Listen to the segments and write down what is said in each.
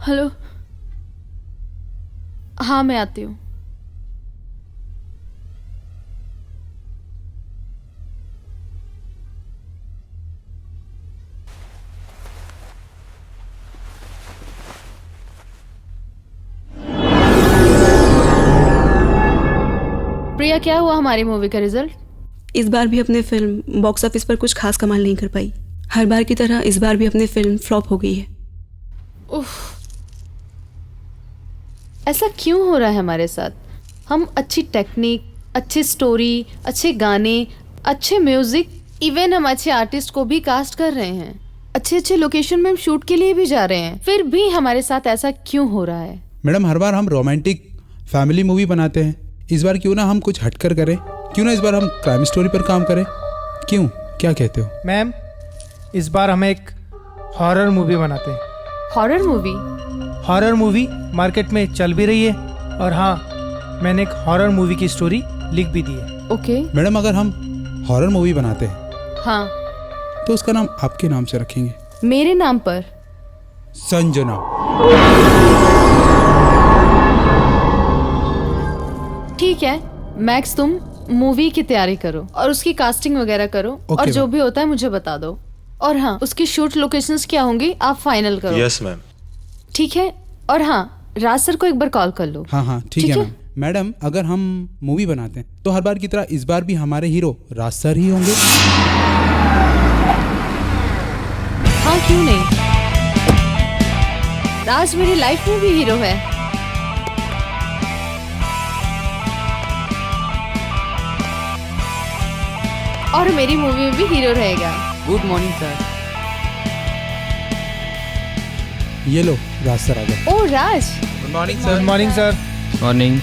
Hello. हाँ मैं आती हूँ। प्रिया, क्या हुआ हमारी मूवी का रिजल्ट? इस बार भी अपने फिल्म बॉक्स ऑफिस पर कुछ खास कमाल नहीं कर पाई। हर बार की तरह इस बार भी अपनी फिल्म फ्लॉप हो गई है। उफ, ऐसा क्यों हो रहा है हमारे साथ? हम अच्छी टेक्निक, अच्छी स्टोरी, अच्छे गाने, अच्छे म्यूजिक, इवन हम अच्छे आर्टिस्ट को भी कास्ट कर रहे हैं, अच्छे अच्छे लोकेशन में हम शूट के लिए भी जा रहे हैं, फिर भी हमारे साथ ऐसा क्यों हो रहा है? मैडम, हर बार हम रोमांटिक फैमिली मूवी बनाते हैं, इस बार क्यों ना हम कुछ हटकर करें? क्यों ना इस बार हम क्राइम स्टोरी पर काम करें? क्यों, क्या कहते हो? मैम, इस बार हम एक हॉरर मूवी बनाते हैं। Horror movie? Horror movie market में चल भी रही है, और हाँ, मैंने एक हॉरर मूवी की स्टोरी लिख भी दी है। ओके। मैडम, अगर हम हॉरर मूवी बनाते हैं हाँ, तो उसका नाम आपके नाम से रखेंगे। मेरे नाम पर? संजना। ठीक है मैक्स, तुम मूवी की तैयारी करो और उसकी कास्टिंग वगैरह करो, और जो भी होता है मुझे बता दो। और हाँ, उसकी शूट लोकेशंस क्या होंगी आप फाइनल करो। Yes ma'am. ठीक है। और हाँ, राज सर को एक बार कॉल कर लो। हाँ हाँ ठीक है मैम। मैडम, अगर हम मूवी बनाते हैं तो हर बार की तरह इस बार भी हमारे हीरो राज सर ही होंगे। हाँ क्यों नहीं, राज मेरी लाइफ में भी हीरो है। और मेरी मूवी में भी हीरो रहेगा। Good morning sir. ये लो, राज सर आ गए। ओ Raj. Good morning sir. Good morning sir. Morning.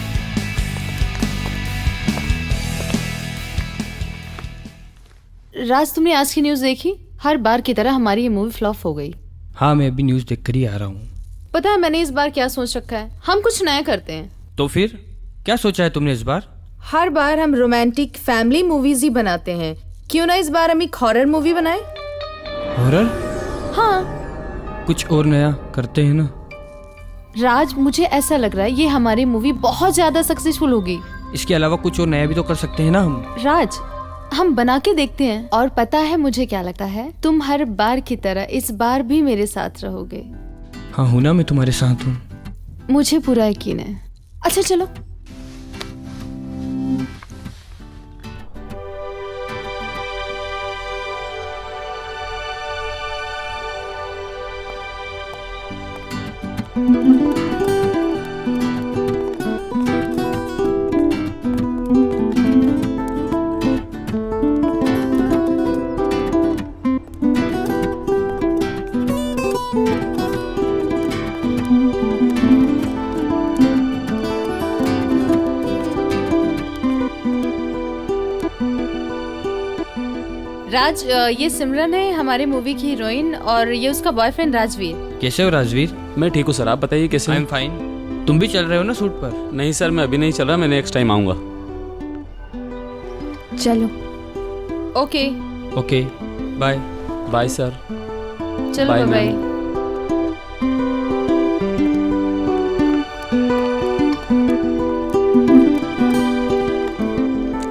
Raj, तुमने आज की न्यूज़ देखी? हर बार की तरह हमारी ये मूवी फ्लॉप हो गई। हाँ, मैं अभी न्यूज़ देखकर ही आ रहा हूँ। पता है मैंने इस बार क्या सोच रखा है? हम कुछ नया करते हैं। तो फिर क्या सोचा है तुमने इस बार? हर बार हम रोमांटिक फैमिली मूवीज ही बनाते हैं, क्यों ना इस बार हम एक हॉरर मूवी बनाएं? हॉरर? हाँ। कुछ और नया करते हैं ना। राज, मुझे ऐसा लग रहा है ये हमारी मूवी बहुत ज्यादा सक्सेसफुल होगी। इसके अलावा कुछ और नया भी तो कर सकते हैं ना हम। राज, हम बना के देखते हैं। और पता है मुझे क्या लगता है, तुम हर बार की तरह इस बार भी मेरे साथ रहोगे। हाँ हूँ ना, मैं तुम्हारे साथ हूँ। मुझे पूरा यकीन है। अच्छा चलो। राज, ये सिमरन है हमारे मूवी की हीरोइन, और ये उसका बॉयफ्रेंड राजवीर। कैसे हो राजवीर? मैं ठीक हूँ सर, आप बताइए कैसे? I am fine. तुम भी चल रहे हो ना शूट पर? नहीं सर, मैं अभी नहीं चल रहा, मैं नेक्स्ट टाइम आऊँगा। चलो। Okay. Okay, bye. Bye sir. चलो bye bye.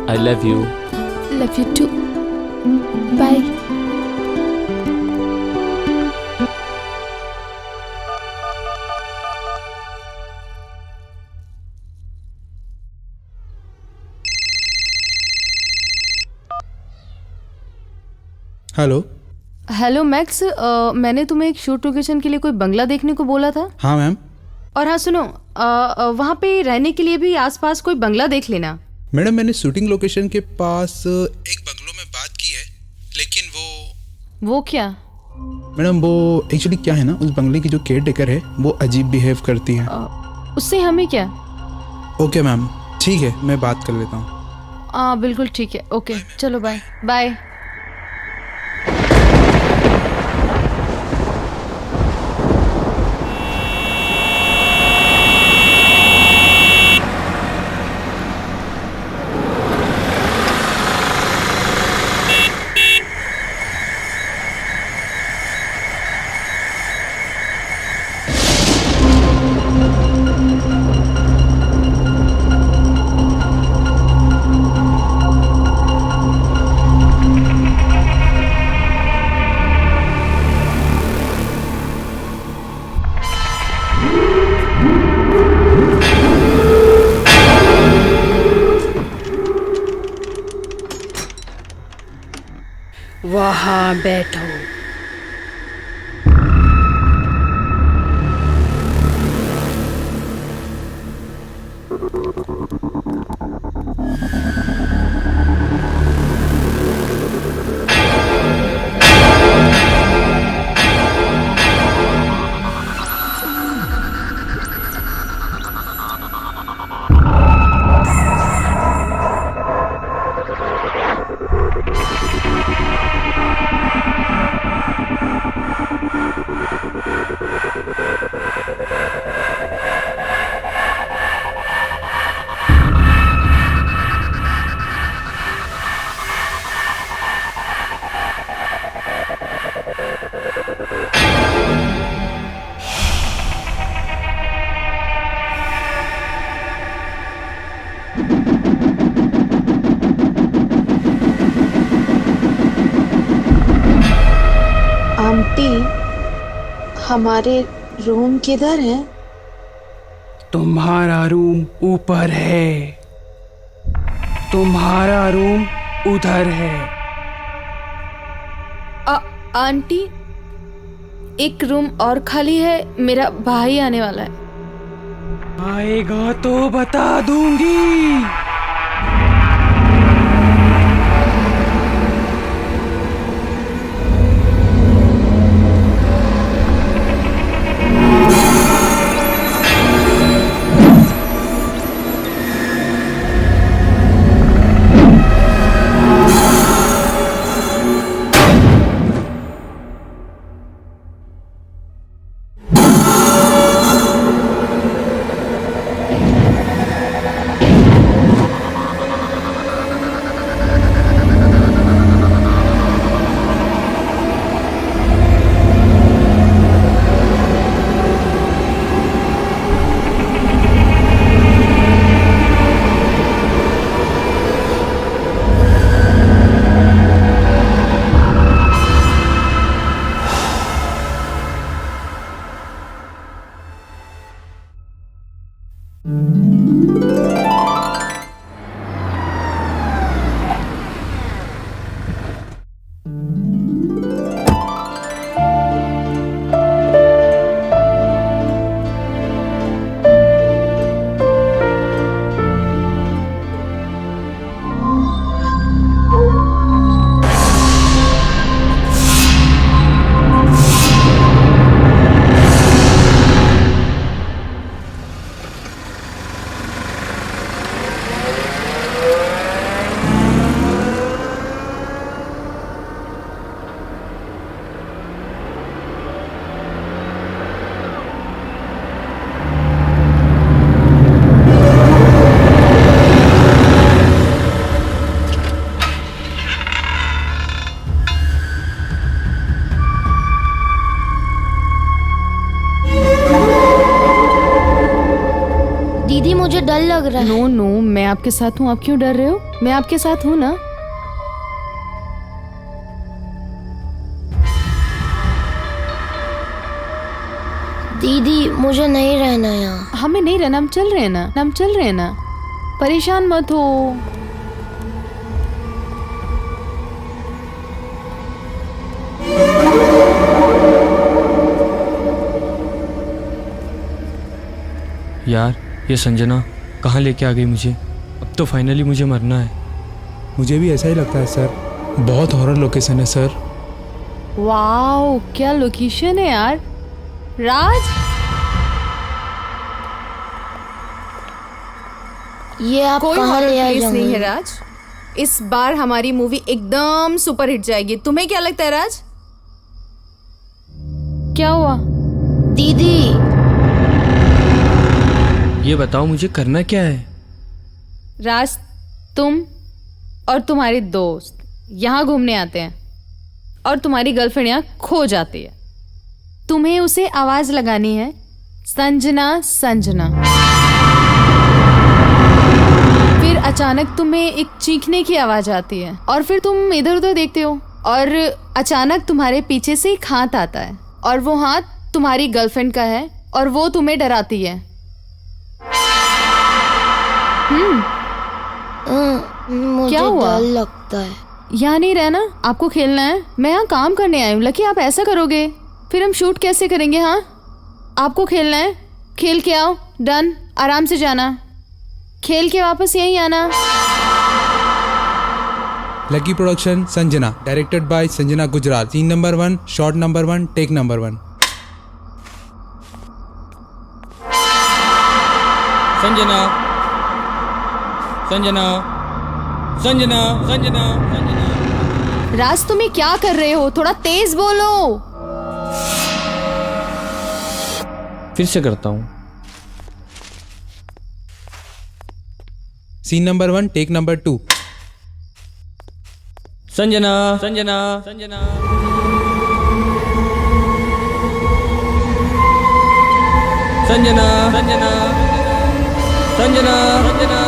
I love you. Love you too. Bye. Hello. Hello Max, मैंने तुम्हें एक शूट लोकेशन के लिए कोई बंगला देखने को बोला था। हाँ मैम, और हाँ सुनो, वहाँ पे रहने के लिए भी आसपास कोई बंगला देख लेना। मैडम मैंने शूटिंग लोकेशन के पास एक बंगलों में बात की है, लेकिन वो क्या? मैडम वो एक्चुअली क्या है ना, उस बंगले की जो केयर टेकर है वो अजीब बिहेव करती है। उससे हमें क्या? ओके मैम, ठीक है, मैं बात कर लेता हूँ। हाँ बिल्कुल ठीक है, ओके चलो बाय बाय। वहाँ बैठो। आंटी, हमारे रूम किधर है? तुम्हारा रूम ऊपर है, तुम्हारा रूम उधर है। आंटी, एक रूम और खाली है, मेरा भाई आने वाला है। आएगा तो बता दूंगी। दीदी मुझे डर लग रहा है। नो नो, मैं आपके साथ हूँ, आप क्यों डर रहे हो? मैं आपके साथ हूँ ना। दीदी मुझे नहीं रहना यहाँ। हमें नहीं रहना, हम चल रहे हैं ना, हम चल रहे हैं ना, परेशान मत हो। यार ये संजना कहाँ लेके आ गई मुझे। अब तो फाइनली मुझे मरना है। मुझे भी ऐसा ही लगता है सर, बहुत हॉरर लोकेशन है सर। वाओ क्या लोकेशन है यार। राज ये आप कोई कहाँ हॉरर ले आए प्लेस नहीं है जंगल? राज। इस बार हमारी मूवी एकदम सुपर हिट जाएगी। तुम्हें क्या लगता है राज? क्या हुआ? दीदी ये बताओ मुझे करना क्या है। राज तुम और तुम्हारे दोस्त यहाँ घूमने आते हैं और तुम्हारी गर्लफ्रेंड यहाँ खो जाती है। तुम्हें उसे आवाज लगानी है, संजना संजना। फिर अचानक तुम्हें एक चीखने की आवाज आती है और फिर तुम इधर उधर देखते हो और अचानक तुम्हारे पीछे से एक हाथ आता है और वो हाथ तुम्हारी गर्लफ्रेंड का है और वो तुम्हें डराती है। मुझे क्या हुआ? डर लगता है। यहाँ नहीं रहना, आपको खेलना है। मैं यहाँ काम करने आई हूँ। लकी आप ऐसा करोगे फिर हम शूट कैसे करेंगे? हाँ आपको खेलना है, खेल के आओ। डन, आराम से जाना, खेल के वापस यहीं आना। Lucky Production Sanjana, directed by Sanjana Gujral. Scene number 1, shot number 1, take number 1। Sanjana Sanjana Sanjana Sanjana Sanjana. Raj तुम्हें क्या कर रहे हो? थोड़ा तेज बोलो। फिर से करता हूँ। Scene number 1, take number 2। Sanjana Sanjana Sanjana Sanjana Sanjana Sanjana Sanjana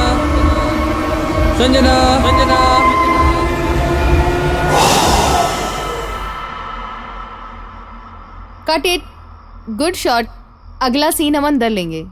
Sanjana Sanjana. Cut it, good shot. अगला सीन हम अंदर लेंगे।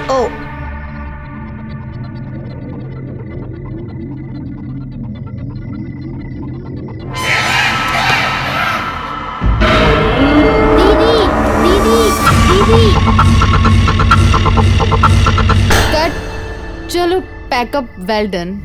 ओ दीदी दीदी दीदी। कट, चलो पैकअप, वेल डन।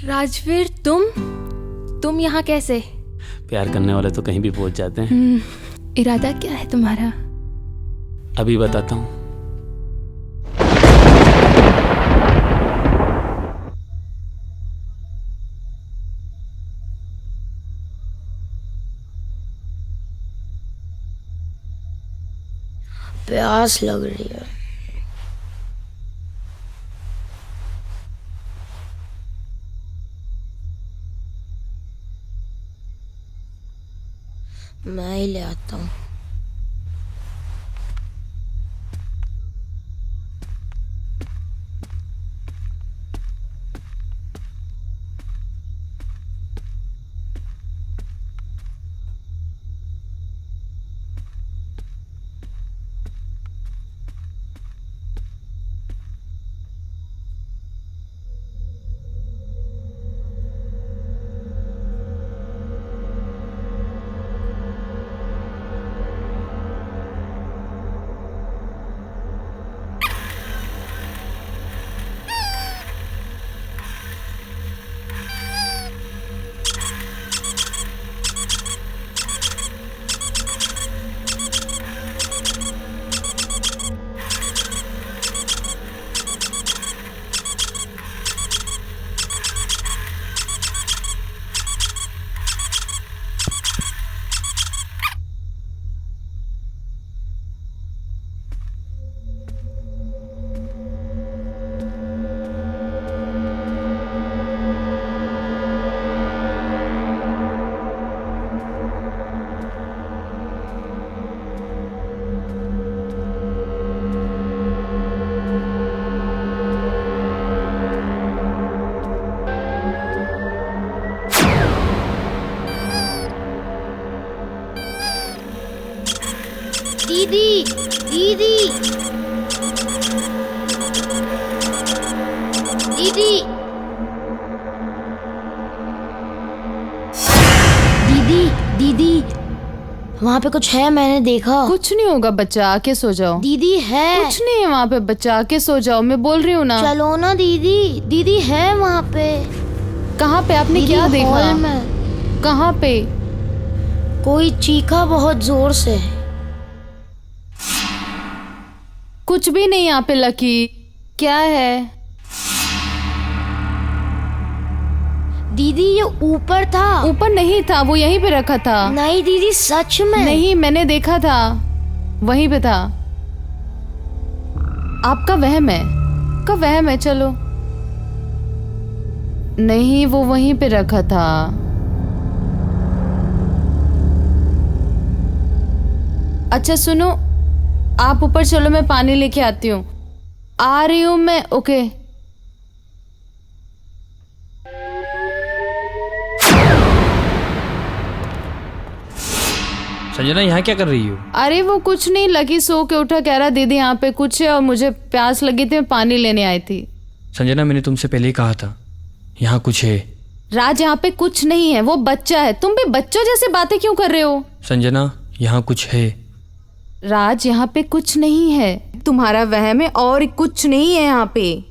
राजवीर, तुम यहाँ कैसे? प्यार करने वाले तो कहीं भी पहुंच जाते हैं। इरादा क्या है तुम्हारा? अभी बताता हूँ। प्यास लग रही है। मैं ही ले आता हूँ। दीदी, दीदी, दीदी, दीदी, दीदी, वहाँ पे कुछ है, मैंने देखा। कुछ नहीं होगा बच्चा, आके सो जाओ। दीदी है। कुछ नहीं है वहाँ पे बच्चा, आके सो जाओ, मैं बोल रही हूँ ना। चलो ना दीदी, दीदी है वहाँ पे। कहाँ पे? आपने दीदी, क्या देखा? हॉल में। कहाँ पे? कोई चीखा बहुत जोर से। कुछ भी नहीं यहाँ पे लकी। क्या है? दीदी ये ऊपर था। ऊपर नहीं था, वो यहीं पे रखा था। नहीं दीदी, सच में नहीं, मैंने देखा था, वहीं पे था। आपका वहम है, का वहम है। चलो, नहीं वो वहीं पे रखा था। अच्छा सुनो, आप ऊपर चलो, मैं पानी लेके आती हूँ। आ रही हूँ मैं। ओके। संजना, यहाँ क्या कर रही हो? अरे वो कुछ नहीं, लकी सो के उठा, कह रहा दीदी यहाँ पे कुछ है और मुझे प्यास लगी थी, मैं पानी लेने आई थी। संजना, मैंने तुमसे पहले ही कहा था यहाँ कुछ है। राज, यहाँ पे कुछ नहीं है, वो बच्चा है। तुम भी बच्चों जैसे बातें क्यों कर रहे हो? संजना, यहाँ कुछ है। राज, यहाँ पे कुछ नहीं है, तुम्हारा वहम है, और कुछ नहीं है यहाँ पे।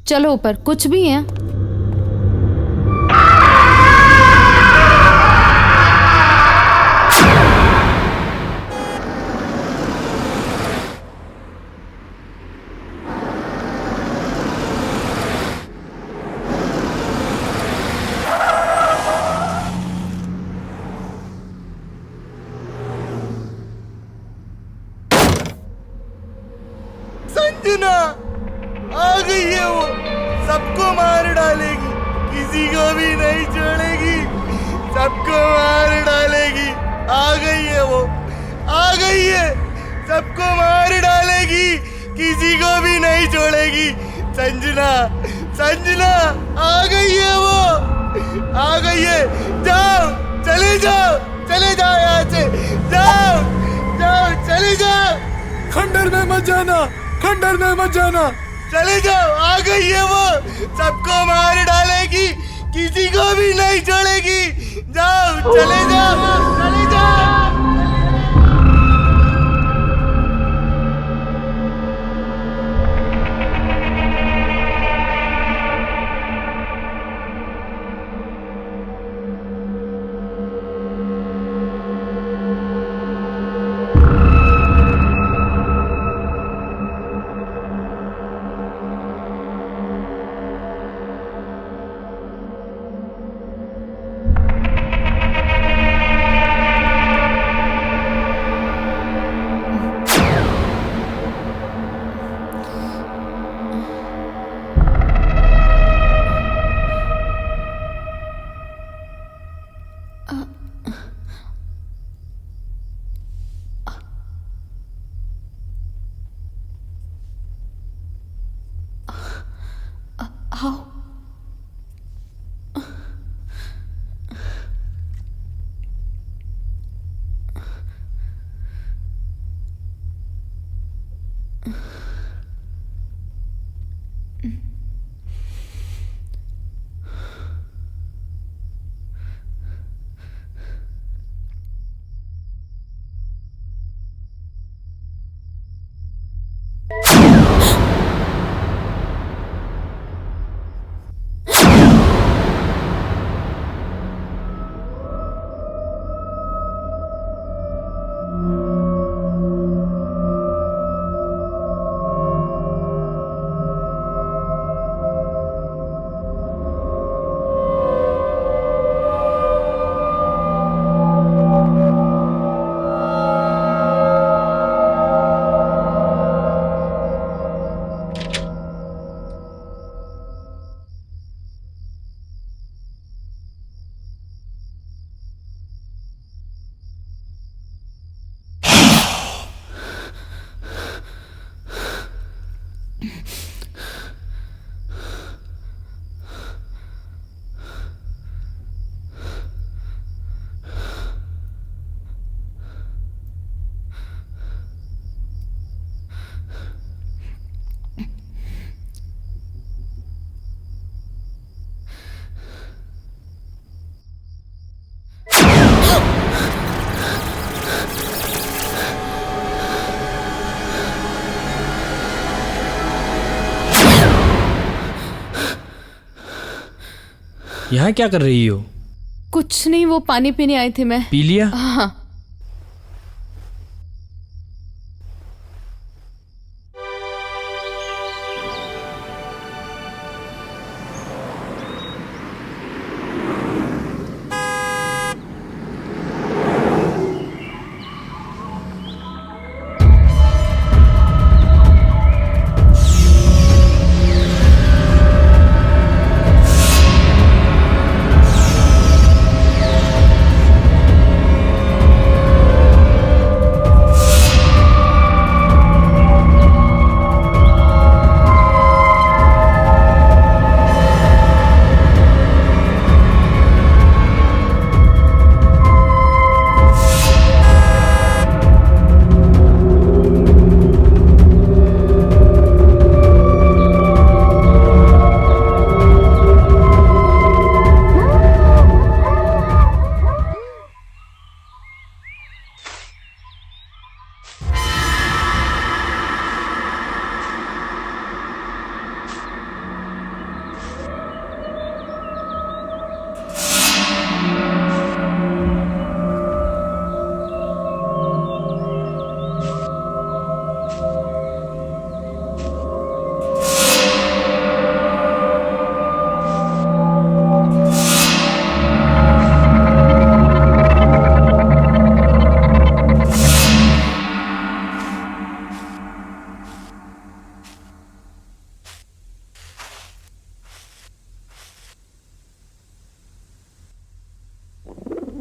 चलो ऊपर, कुछ भी है। सबको मार डालेगी, किसी को भी नहीं छोड़ेगी, सबको मार डालेगी। आ गई है वो, आ गई है, सबको मार डालेगी, किसी को भी नहीं छोड़ेगी। संजना, संजना आ गई है वो, आ गई है। जाओ, चले जाओ, चले जाओ यहाँ से, जाओ जाओ, चले जाओ। खंडर में मत जाना, खंडर में मत जाना, चले जाओ। आ गई है वो, सबको मार डालेगी, किसी को भी नहीं छोड़ेगी। जाओ, चले जाओ, चले जाओ। यहाँ क्या कर रही हो? कुछ नहीं, वो पानी पीने आई थी मैं। पी लिया? हाँ।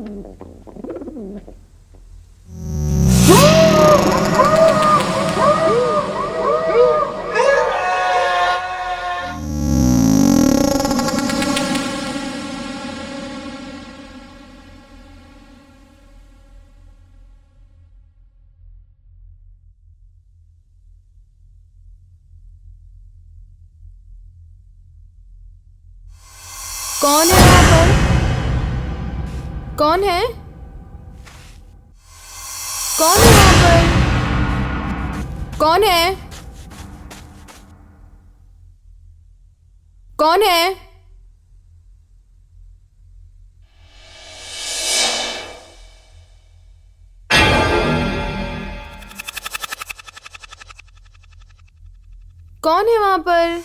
कौन है वहां पर? कौन है? कौन है वहां पर? कौन है? कौन है? कौन है वहां पर?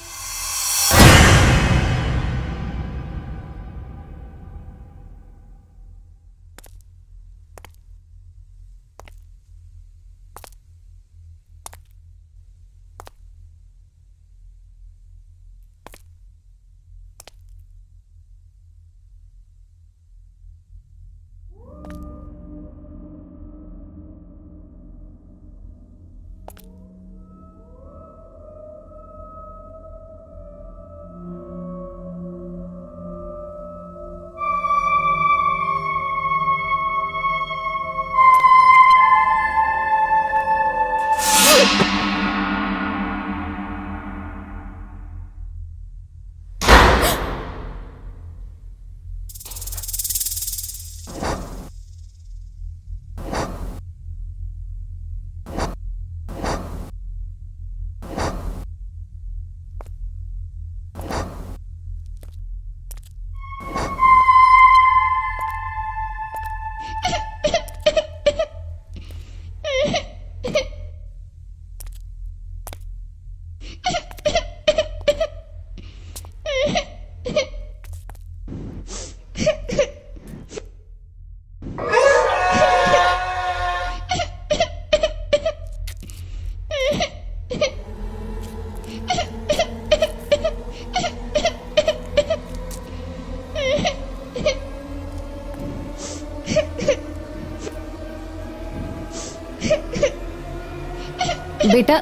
बेटा,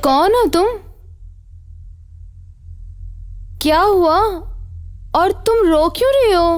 कौन हो तुम? क्या हुआ? और तुम रो क्यों रही हो?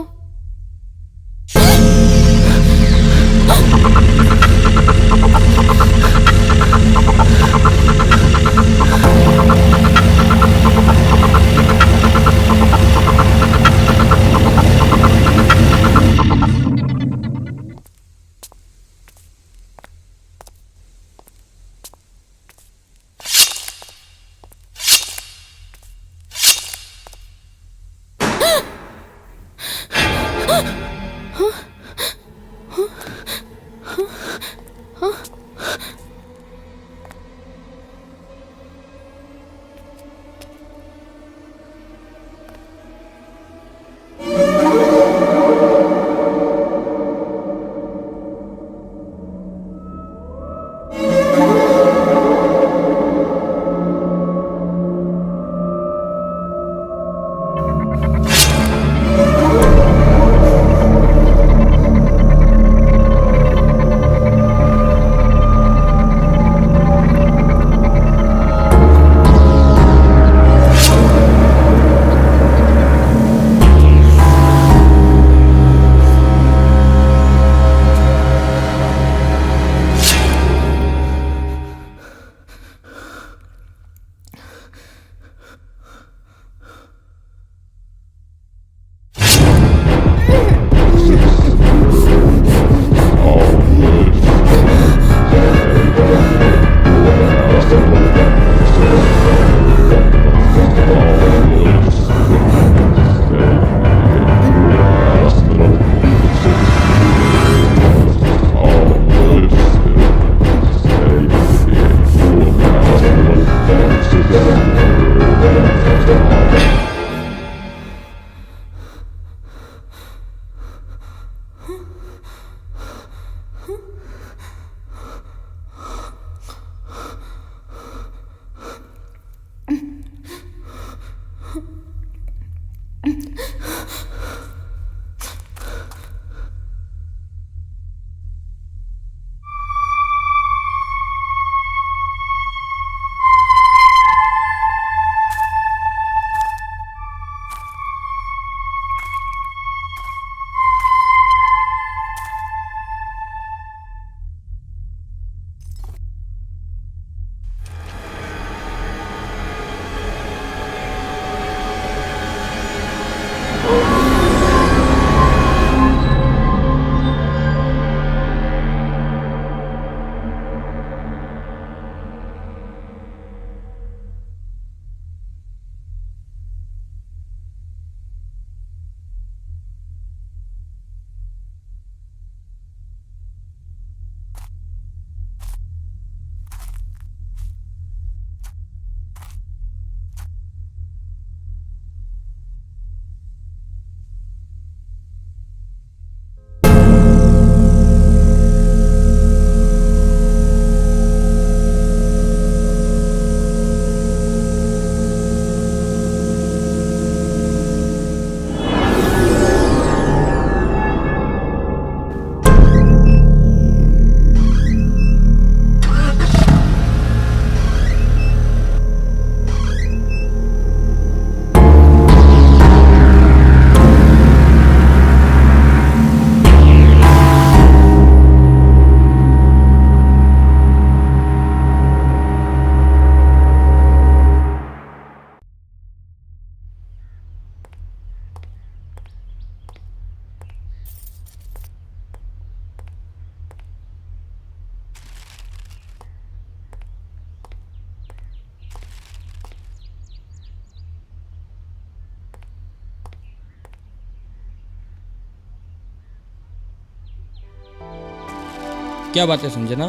क्या बात है संजना,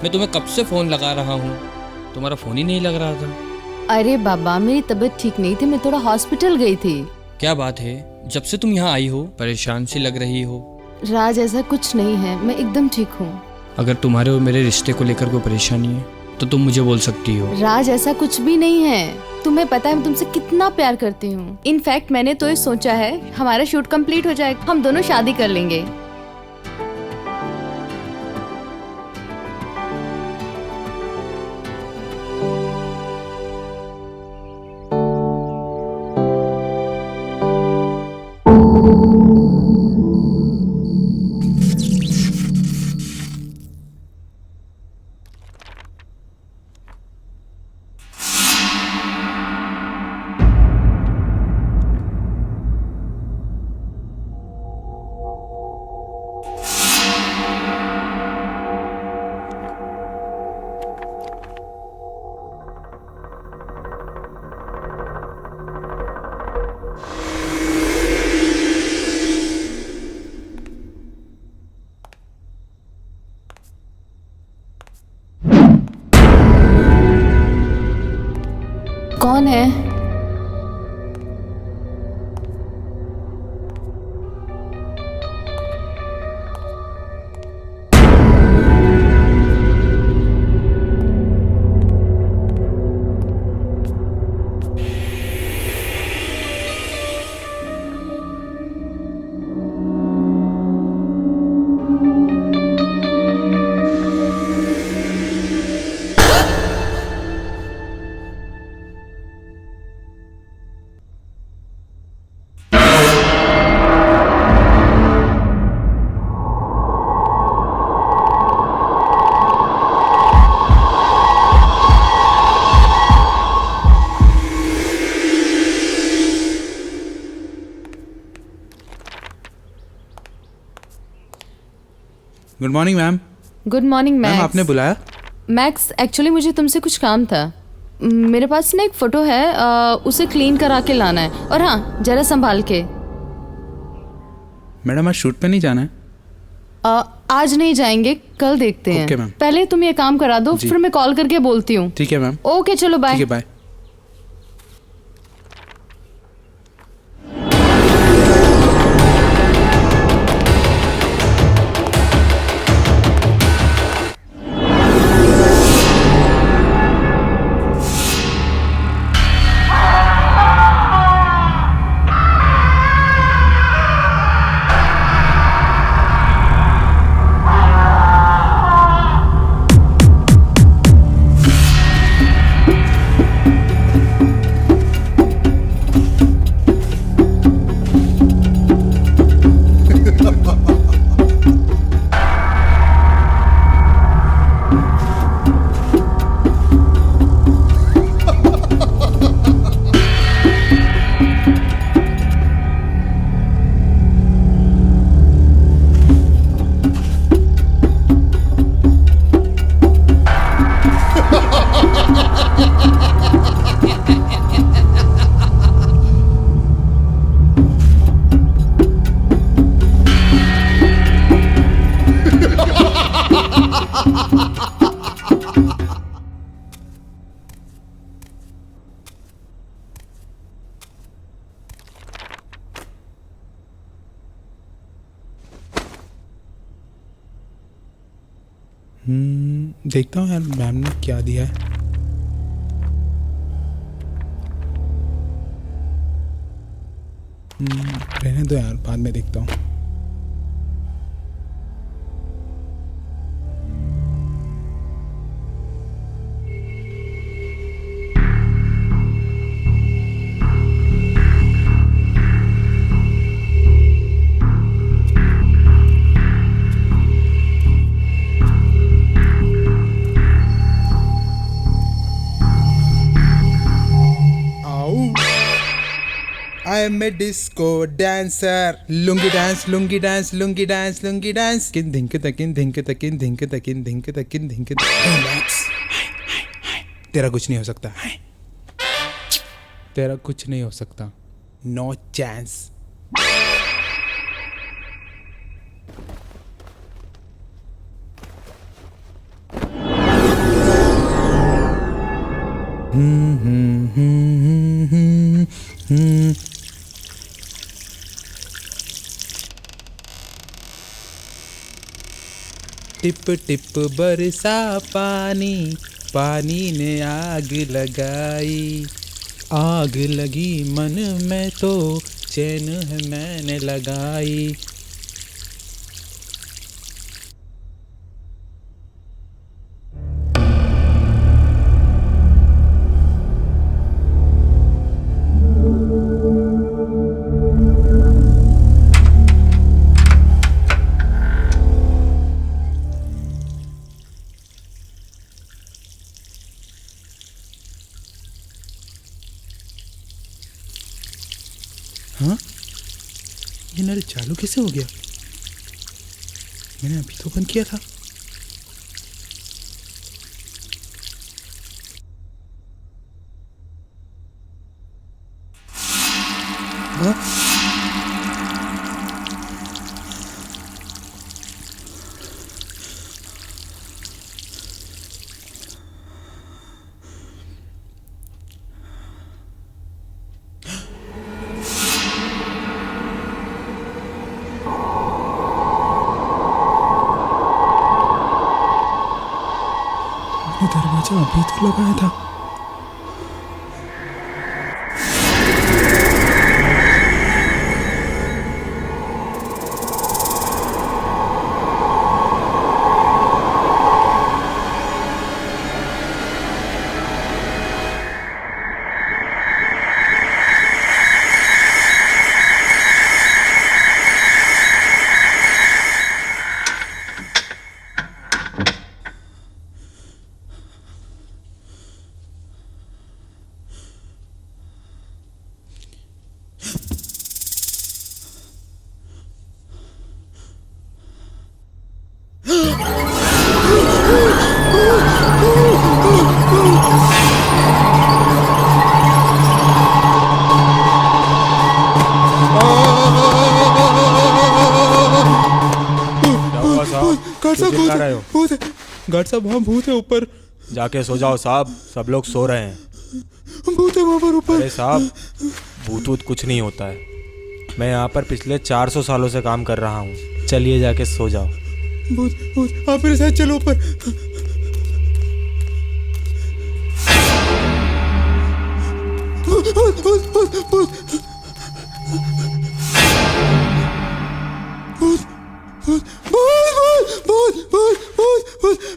मैं तुम्हें कब से फ़ोन लगा रहा हूँ, तुम्हारा फ़ोन ही नहीं लग रहा था। अरे बाबा, मेरी तबीयत ठीक नहीं थी, मैं थोड़ा हॉस्पिटल गई थी। क्या बात है, जब से तुम यहाँ आई हो परेशान सी लग रही हो। राज, ऐसा कुछ नहीं है, मैं एकदम ठीक हूँ। अगर तुम्हारे और मेरे रिश्ते को लेकर कोई परेशानी है तो तुम मुझे बोल सकती हो। राज, ऐसा कुछ भी नहीं है। तुम्हें पता है मैं तुमसे कितना प्यार करती हूँ। इनफैक्ट मैंने तो ये सोचा है हमारा शूट कंप्लीट हो जाएगा, हम दोनों शादी कर लेंगे। कौन है? Good morning ma'am. Good morning ma'am, max. आपने बुलाया? मैक्स, एक्चुअली मुझे तुमसे कुछ काम था। मेरे पास ना एक फोटो है, उसे क्लीन करा के लाना है। और हाँ, जरा संभाल के। मैडम, आज शूट पे नहीं जाना है? आज नहीं जाएंगे, कल देखते हैं। Okay ma'am. पहले तुम ये काम करा दो, फिर मैं कॉल करके बोलती हूँ। ठीक है मैम। ओके, चलो बाय। ठीक है, बाय। देखता हूँ यार मैम ने क्या दिया है। रहने दो यार, बाद में देखता हूँ। I am a disco dancer. Lungi dance, lungi dance, lungi dance, lungi dance. Kin dhink takin dhink takin dhink takin dhink takin dhink. Hey Max, तेरा कुछ नहीं हो सकता। तेरा कुछ नहीं हो सकता। No chance. टिप टिप बरसा पानी, पानी ने आग लगाई, आग लगी मन में तो चैन है मैंने लगाई। हाँ, ये नल चालू कैसे हो गया? मैंने अभी तो बंद किया था। हाँ? दरवाजा अभी तो लगाया था। गार्ड साहब वहाँ भूत है ऊपर। जाके सो जाओ साहब, सब लोग सो रहे हैं। भूत है वहाँ पर ऊपर। अरे साहब, भूत वूत कुछ नहीं होता है। मैं यहाँ पर पिछले 400 सालों से काम कर रहा हूँ। चलिए जाके सो जाओ। भूत भूत, आप मेरे साथ चलो ऊपर। भूत भूत भूत भूत भूत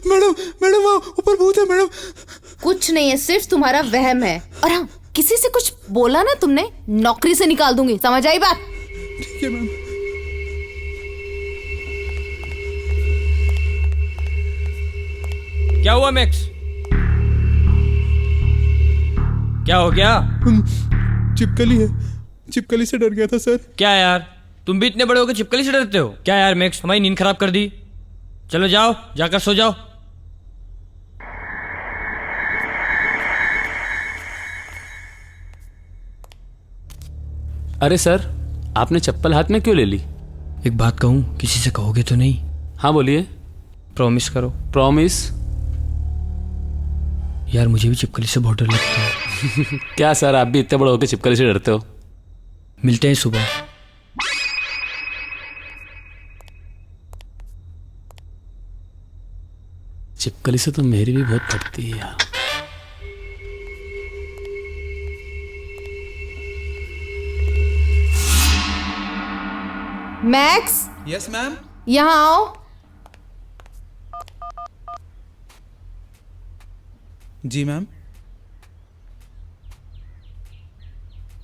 मैडम, मैडम वहाँ ऊपर भूत है मैडम। कुछ नहीं है, सिर्फ तुम्हारा वहम है। और हाँ, किसी से कुछ बोला ना तुमने, नौकरी से निकाल दूंगी, समझ आई बात? ठीक है मैम। क्या हुआ मैक्स? क्या हो गया? चिपकली है, चिपकली से डर गया था सर। क्या यार, तुम भी इतने बड़े हो के चिपकली से डरते हो? क्या यार मैक्स, हमारी नींद खराब कर दी। चलो जाओ, जाकर सो जाओ। अरे सर, आपने चप्पल हाथ में क्यों ले ली? एक बात कहूँ, किसी से कहोगे तो नहीं? हाँ बोलिए। प्रॉमिस करो। प्रॉमिस? यार मुझे भी चिपकली से बहुत डर लगता है। क्या सर, आप भी इतने बड़े होकर चिपकली से डरते हो? मिलते हैं सुबह। चिपकली से तो मेरी भी बहुत फटती है यार। मैक्स। Yes ma'am. यहाँ आओ। जी मैम।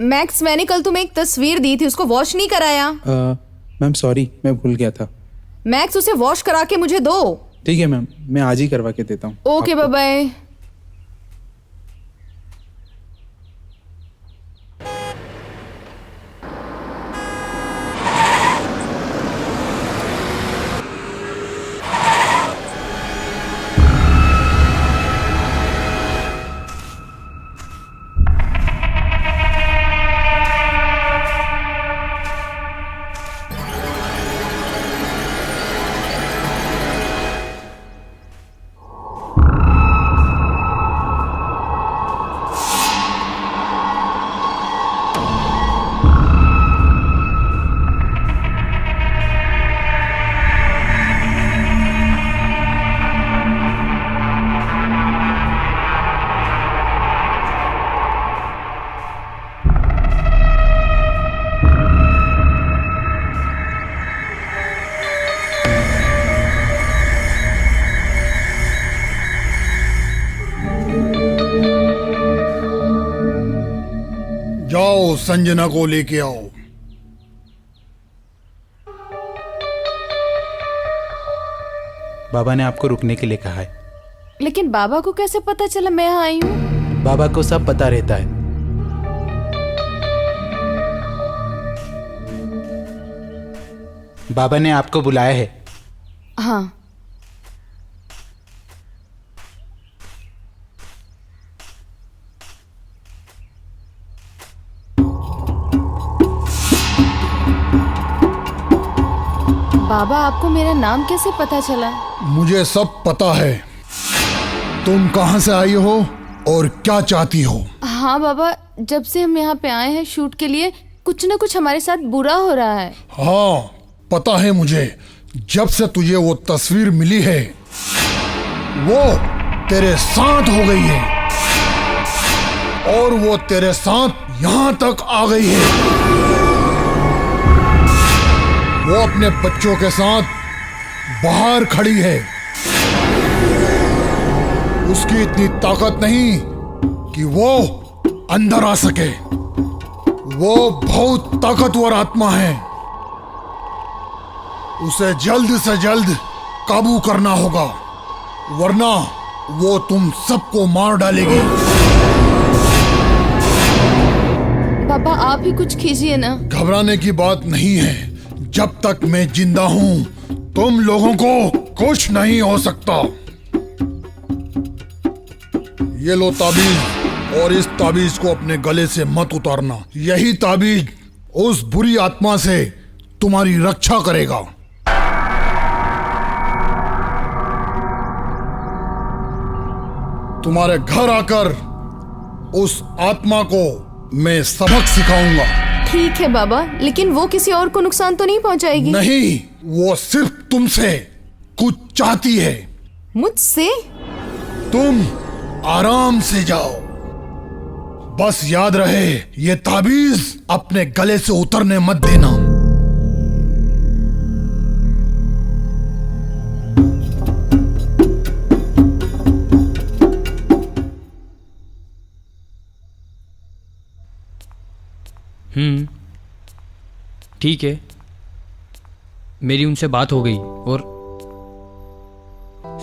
मैक्स, मैंने कल तुम्हें एक तस्वीर दी थी, उसको वॉश नहीं कराया। मैम सॉरी, मैं भूल गया था। मैक्स, उसे वॉश करा के मुझे दो। ठीक है मैम, मैं आज ही करवा के देता हूँ। Okay, bye bye. जाओ संजना को लेके आओ। बाबा ने आपको रुकने के लिए कहा है। लेकिन बाबा को कैसे पता चला मैं यहाँ आई हूँ? बाबा को सब पता रहता है। बाबा ने आपको बुलाया है। हाँ। बाबा आपको मेरा नाम कैसे पता चला? मुझे सब पता है। तुम कहाँ से आई हो और क्या चाहती हो? हाँ बाबा, जब से हम यहाँ पे आए हैं शूट के लिए कुछ न कुछ हमारे साथ बुरा हो रहा है। हाँ पता है मुझे। जब से तुझे वो तस्वीर मिली है वो तेरे साथ हो गई है और वो तेरे साथ यहाँ तक आ गई है। वो अपने बच्चों के साथ बाहर खड़ी है। उसकी इतनी ताकत नहीं कि वो अंदर आ सके। वो बहुत ताकतवर आत्मा है। उसे जल्द से जल्द काबू करना होगा वरना वो तुम सबको मार डालेगी। पापा आप ही कुछ कीजिए ना। घबराने की बात नहीं है। जब तक मैं जिंदा हूं तुम लोगों को कुछ नहीं हो सकता। ये लो ताबीज और इस ताबीज को अपने गले से मत उतारना। यही ताबीज उस बुरी आत्मा से तुम्हारी रक्षा करेगा। तुम्हारे घर आकर उस आत्मा को मैं सबक सिखाऊंगा। ठीक है बाबा, लेकिन वो किसी और को नुकसान तो नहीं पहुंचाएगी? नहीं, वो सिर्फ तुमसे कुछ चाहती है। मुझसे? तुम आराम से जाओ। बस याद रहे ये ताबीज अपने गले से उतरने मत देना। ठीक है, मेरी उनसे बात हो गई। और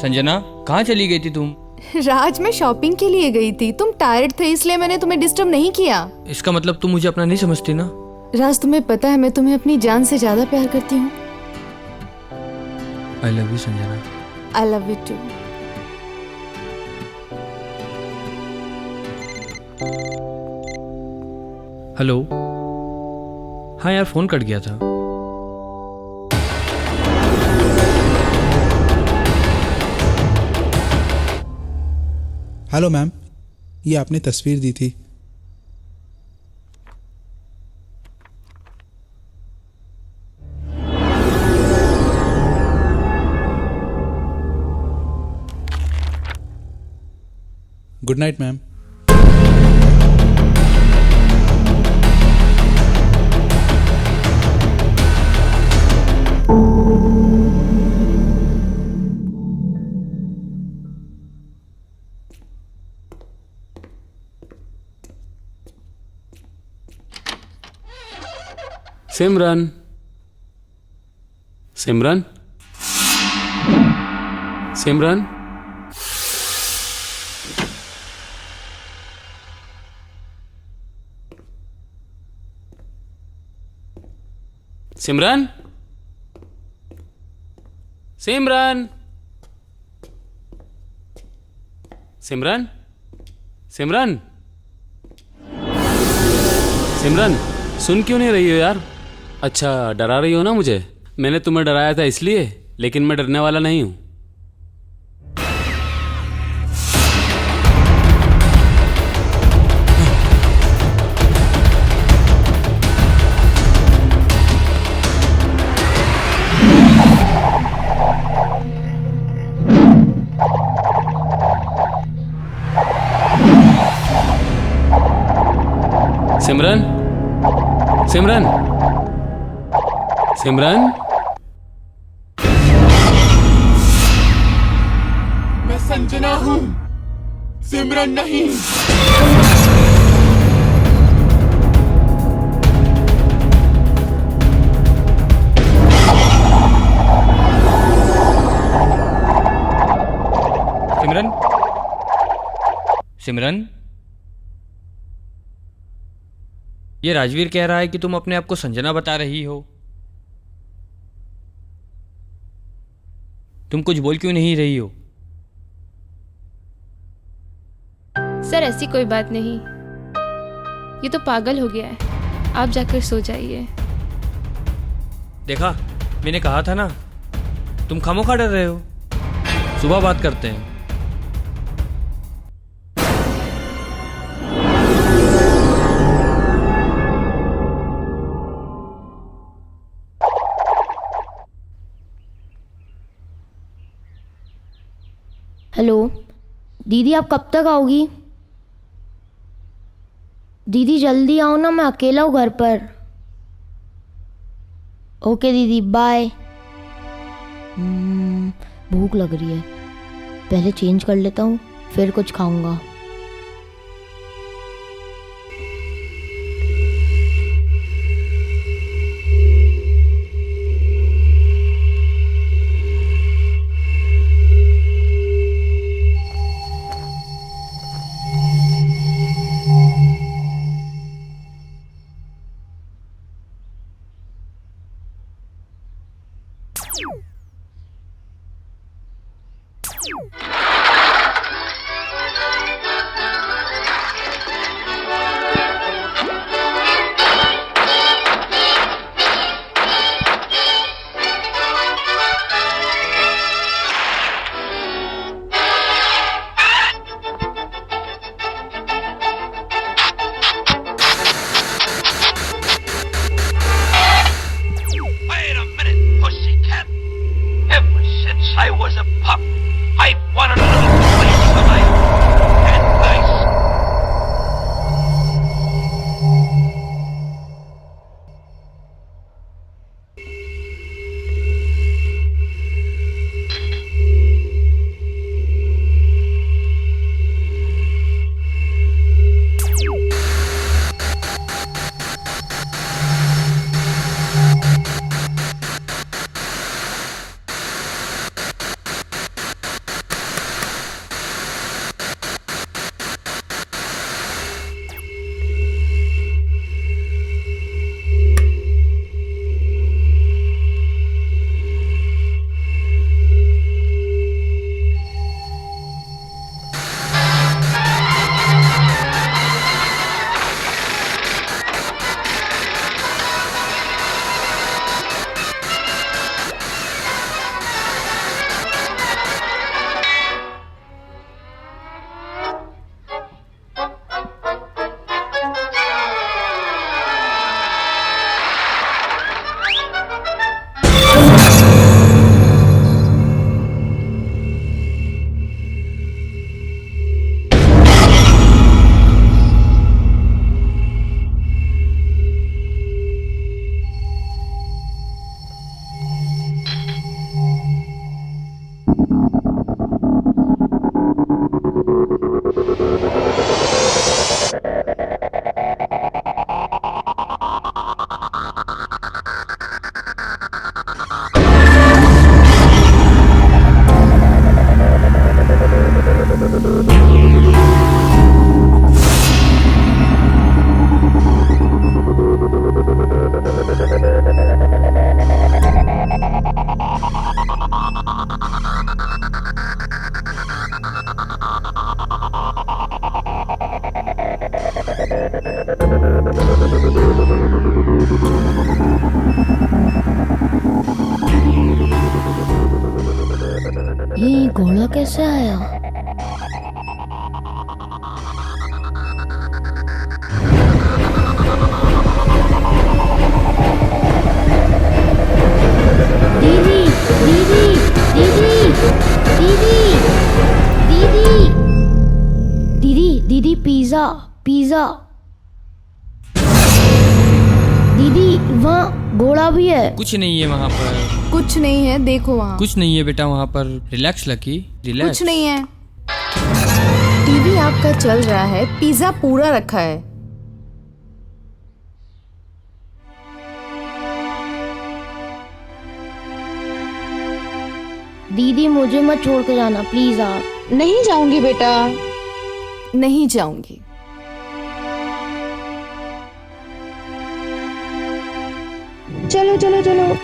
संजना कहाँ चली गई थी तुम? राज, मैं शॉपिंग के लिए गई थी। तुम टायर्ड थे इसलिए मैंने तुम्हें डिस्टर्ब नहीं किया। इसका मतलब तुम मुझे अपना नहीं समझती ना? राज, तुम्हें पता है मैं तुम्हें अपनी जान से ज्यादा प्यार करती हूँ। I love you Sanjana. I love you too. Hello. हाँ यार, फोन कट गया था। हेलो मैम, ये आपने तस्वीर दी थी। Good night ma'am. Simran, Simran, Simran, Simran, Simran, Simran, Simran, Simran, सुन क्यों नहीं रही हो यार? अच्छा, डरा रही हो ना मुझे? मैंने तुम्हें डराया था इसलिए, लेकिन मैं डरने वाला नहीं हूं। सिमरन, सिमरन, सिमरन, मैं संजना हूँ, सिमरन नहीं। सिमरन, ये राजवीर कह रहा है कि तुम अपने आप को संजना बता रही हो। तुम कुछ बोल क्यों नहीं रही हो? सर ऐसी कोई बात नहीं, ये तो पागल हो गया है। आप जाकर सो जाइए। देखा, मैंने कहा था ना, तुम खामोखा डर रहे हो। सुबह बात करते हैं। हेलो दीदी, आप कब तक आओगी? दीदी जल्दी आओ ना, मैं अकेला हूँ घर पर। ओके दीदी, बाय। भूख लग रही है, पहले चेंज कर लेता हूँ, फिर कुछ खाऊंगा। ये घोड़ा कैसे आया? दीदी दीदी दीदी दीदी दीदी दीदी दीदी, पिज्जा पिज्जा। दीदी वहाँ घोड़ा भी है। कुछ नहीं है वहाँ पर। कुछ नहीं है, देखो वहाँ। कुछ नहीं है बेटा वहाँ पर। Relax lucky, relax. कुछ नहीं है। टीवी आपका चल रहा है, पिज्जा पूरा रखा है। दीदी मुझे मत छोड़ के जाना प्लीज। आप नहीं जाऊंगी बेटा। नहीं जाऊंगी। चलो चलो चलो।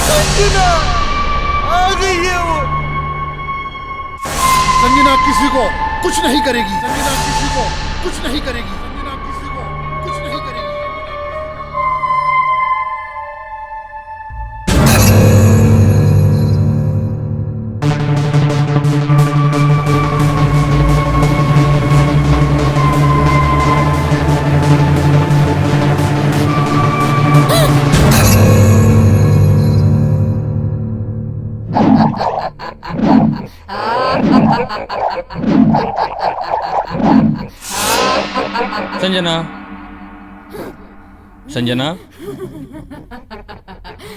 संजना आ गई है वो। संजना किसी को कुछ नहीं करेगी। संजना किसी को कुछ नहीं करेगी। संजना किसी को कुछ नहीं करेगी। संजना, संजना,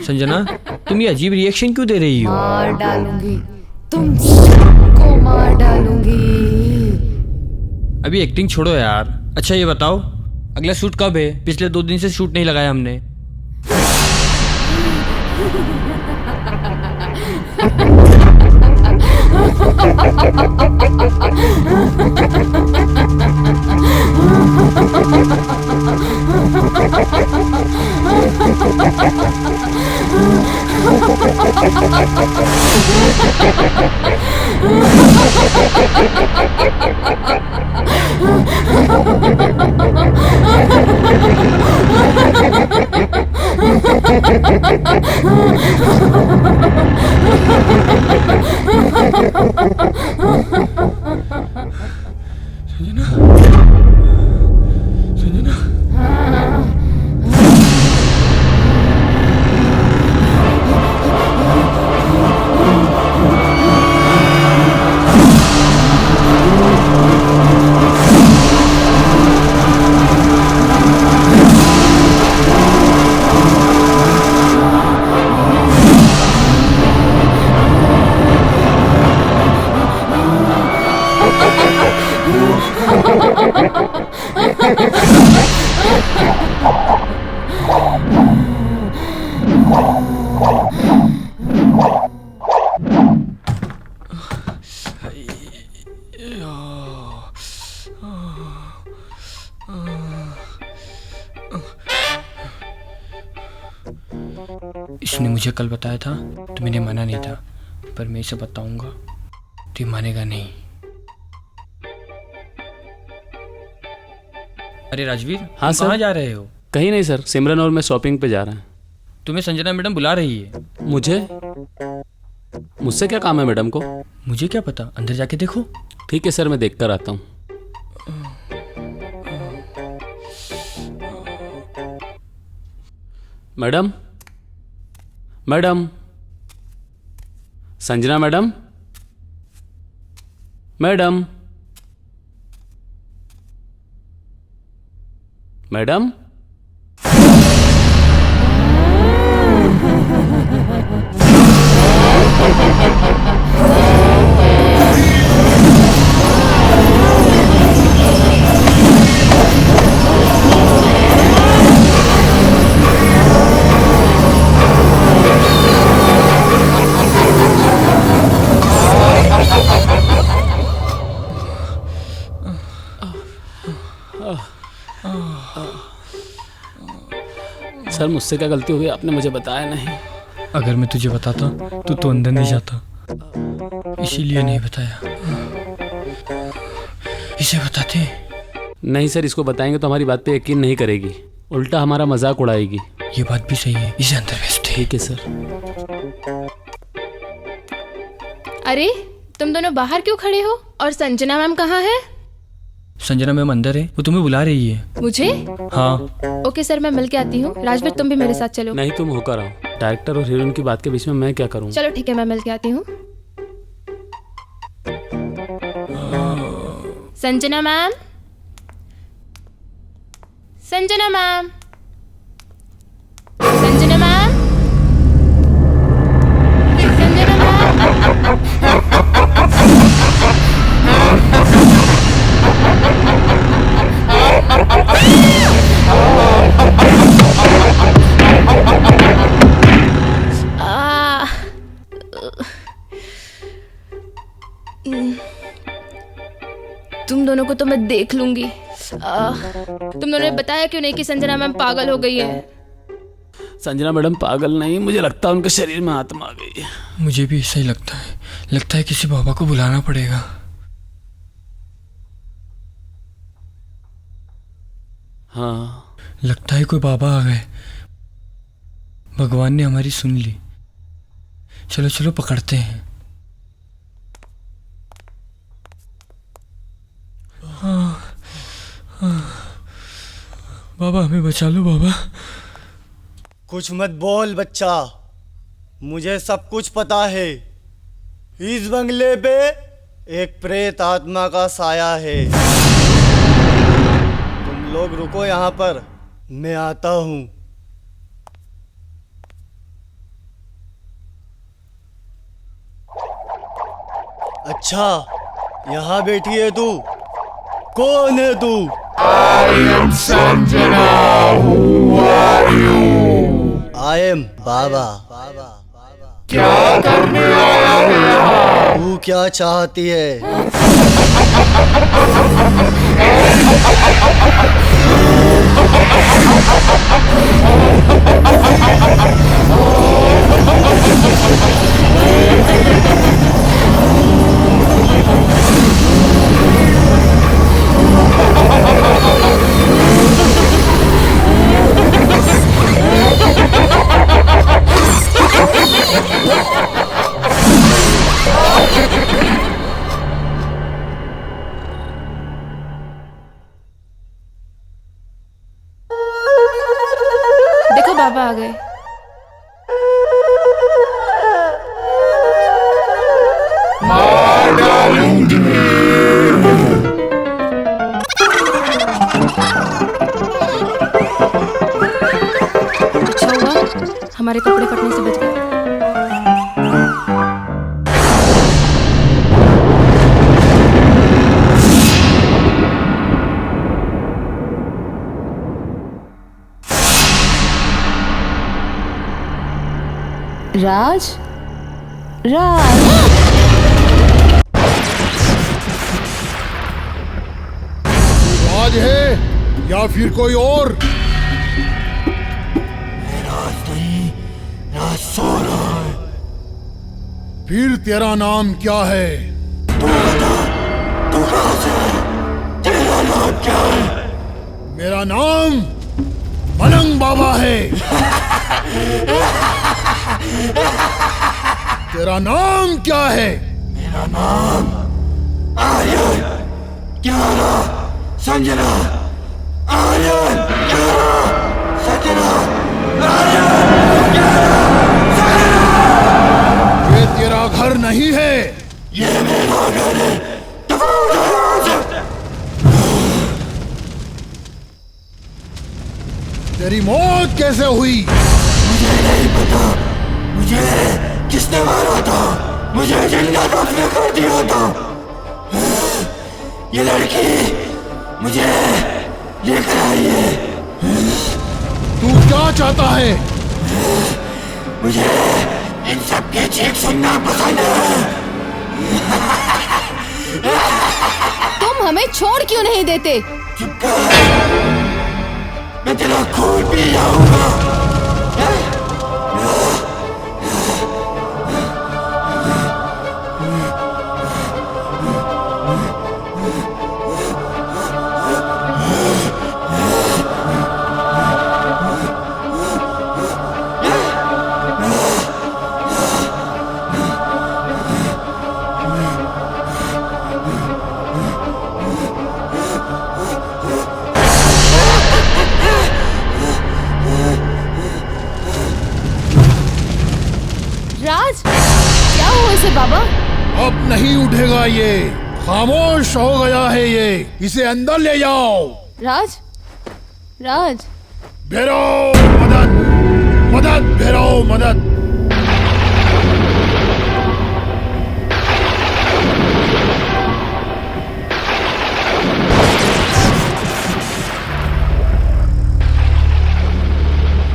संजना, तुम ये अजीब रिएक्शन क्यों दे रही हो? मार डालूंगी, तुम सबको मार डालूंगी। अभी एक्टिंग छोड़ो यार। अच्छा ये बताओ, अगला शूट कब है? पिछले 2 दिन से शूट नहीं लगाया हमने। इसने मुझे कल बताया था तो मैंने माना नहीं था, पर मैं इसे बताऊंगा तो मानेगा नहीं। अरे राजवीर, हाँ सर। कहाँ जा रहे हो? कहीं नहीं सर, सिमरन और मैं शॉपिंग पे जा रहे हैं। तुम्हें संजना मैडम बुला रही है। मुझसे क्या काम है मैडम को? मुझे क्या पता, अंदर जाके देखो। ठीक है सर, मैं देख कर आता हूँ। Madam, madam, Sanjana madam, madam, madam. Sir मुझसे क्या गलती हो गई, आपने मुझे बताया नहीं। अगर मैं तुझे बताता तो तू अंदर नहीं जाता, इसीलिए नहीं बताया। इसे बताते? नहीं सर, इसको बताएंगे तो हमारी बात पे यकीन नहीं करेगी, उल्टा हमारा मजाक उड़ाएगी। ये बात भी सही है, इसे अंदर भेजते। ठीक है सर। अरे तुम दोनों बाहर क्यों खड़े हो? और संजना मैम कहाँ है? संजना मैम अंदर है, वो तुम्हें बुला रही है। मुझे? हाँ। ओके सर, मैं मिल के आती हूँ। राजवीर तुम भी मेरे साथ चलो। नहीं, तुम होकर आओ, डायरेक्टर और हीरोइन की बात के बीच में मैं क्या करूँ? चलो ठीक है, मैं मिल के आती हूँ। Sanjana ma'am, Sanjana ma'am, Sanjana ma'am, Sanjana तुम दोनों को तो मैं देख लूंगी। तुम दोनों ने बताया क्यों नहीं कि संजना मैम पागल हो गई है? संजना मैडम पागल नहीं, मुझे लगता है उनके शरीर में आत्मा आ गई है। मुझे भी ऐसा ही लगता है किसी बाबा को बुलाना पड़ेगा। हाँ, लगता है कोई बाबा आ गए, भगवान ने हमारी सुन ली। चलो चलो पकड़ते हैं। बाबा हमें बचा लो बाबा। कुछ मत बोल बच्चा, मुझे सब कुछ पता है। इस बंगले पे एक प्रेत आत्मा का साया है। तुम लोग रुको यहाँ पर, मैं आता हूँ। अच्छा, यहाँ बैठी है तू? कौन है तू? I am Sanjana. Who are you? I am बाबा। क्या करने आया है यहाँ? तू क्या चाहती है? देखो बाबा आ गए। मार डालूंगी। अच्छा हुआ हमारे कपड़े फटने से बच गए। राज, राज, राज है या फिर कोई और? राज सो रहा है। फिर तेरा नाम क्या है? तू बता, तू कहाँ से है? तेरा नाम क्या है? मेरा नाम मलंग बाबा है। तेरा नाम क्या है? मेरा नाम आर्यन 11 संजना। आर्यन 11 संजना। आर्यन 11 संजना। ये तेरा घर नहीं है, ये मेरा घर है। तेरी मौत कैसे हुई? मुझे नहीं पता। मुझे किसने मारा था? मुझे जिंदा दफन कर दिया था। ये लड़की मुझे लेकर आई है। तू क्या चाहता है? मुझे इन सब की चीख सुनना पसंद है। तुम हमें छोड़ क्यों नहीं देते? चुप कर, मैं तेरा खून पी जाऊंगा। नहीं उठेगा, ये खामोश हो गया है। ये इसे अंदर ले जाओ। राज, राज, भैरव मदद, मदद, भैरव मदद।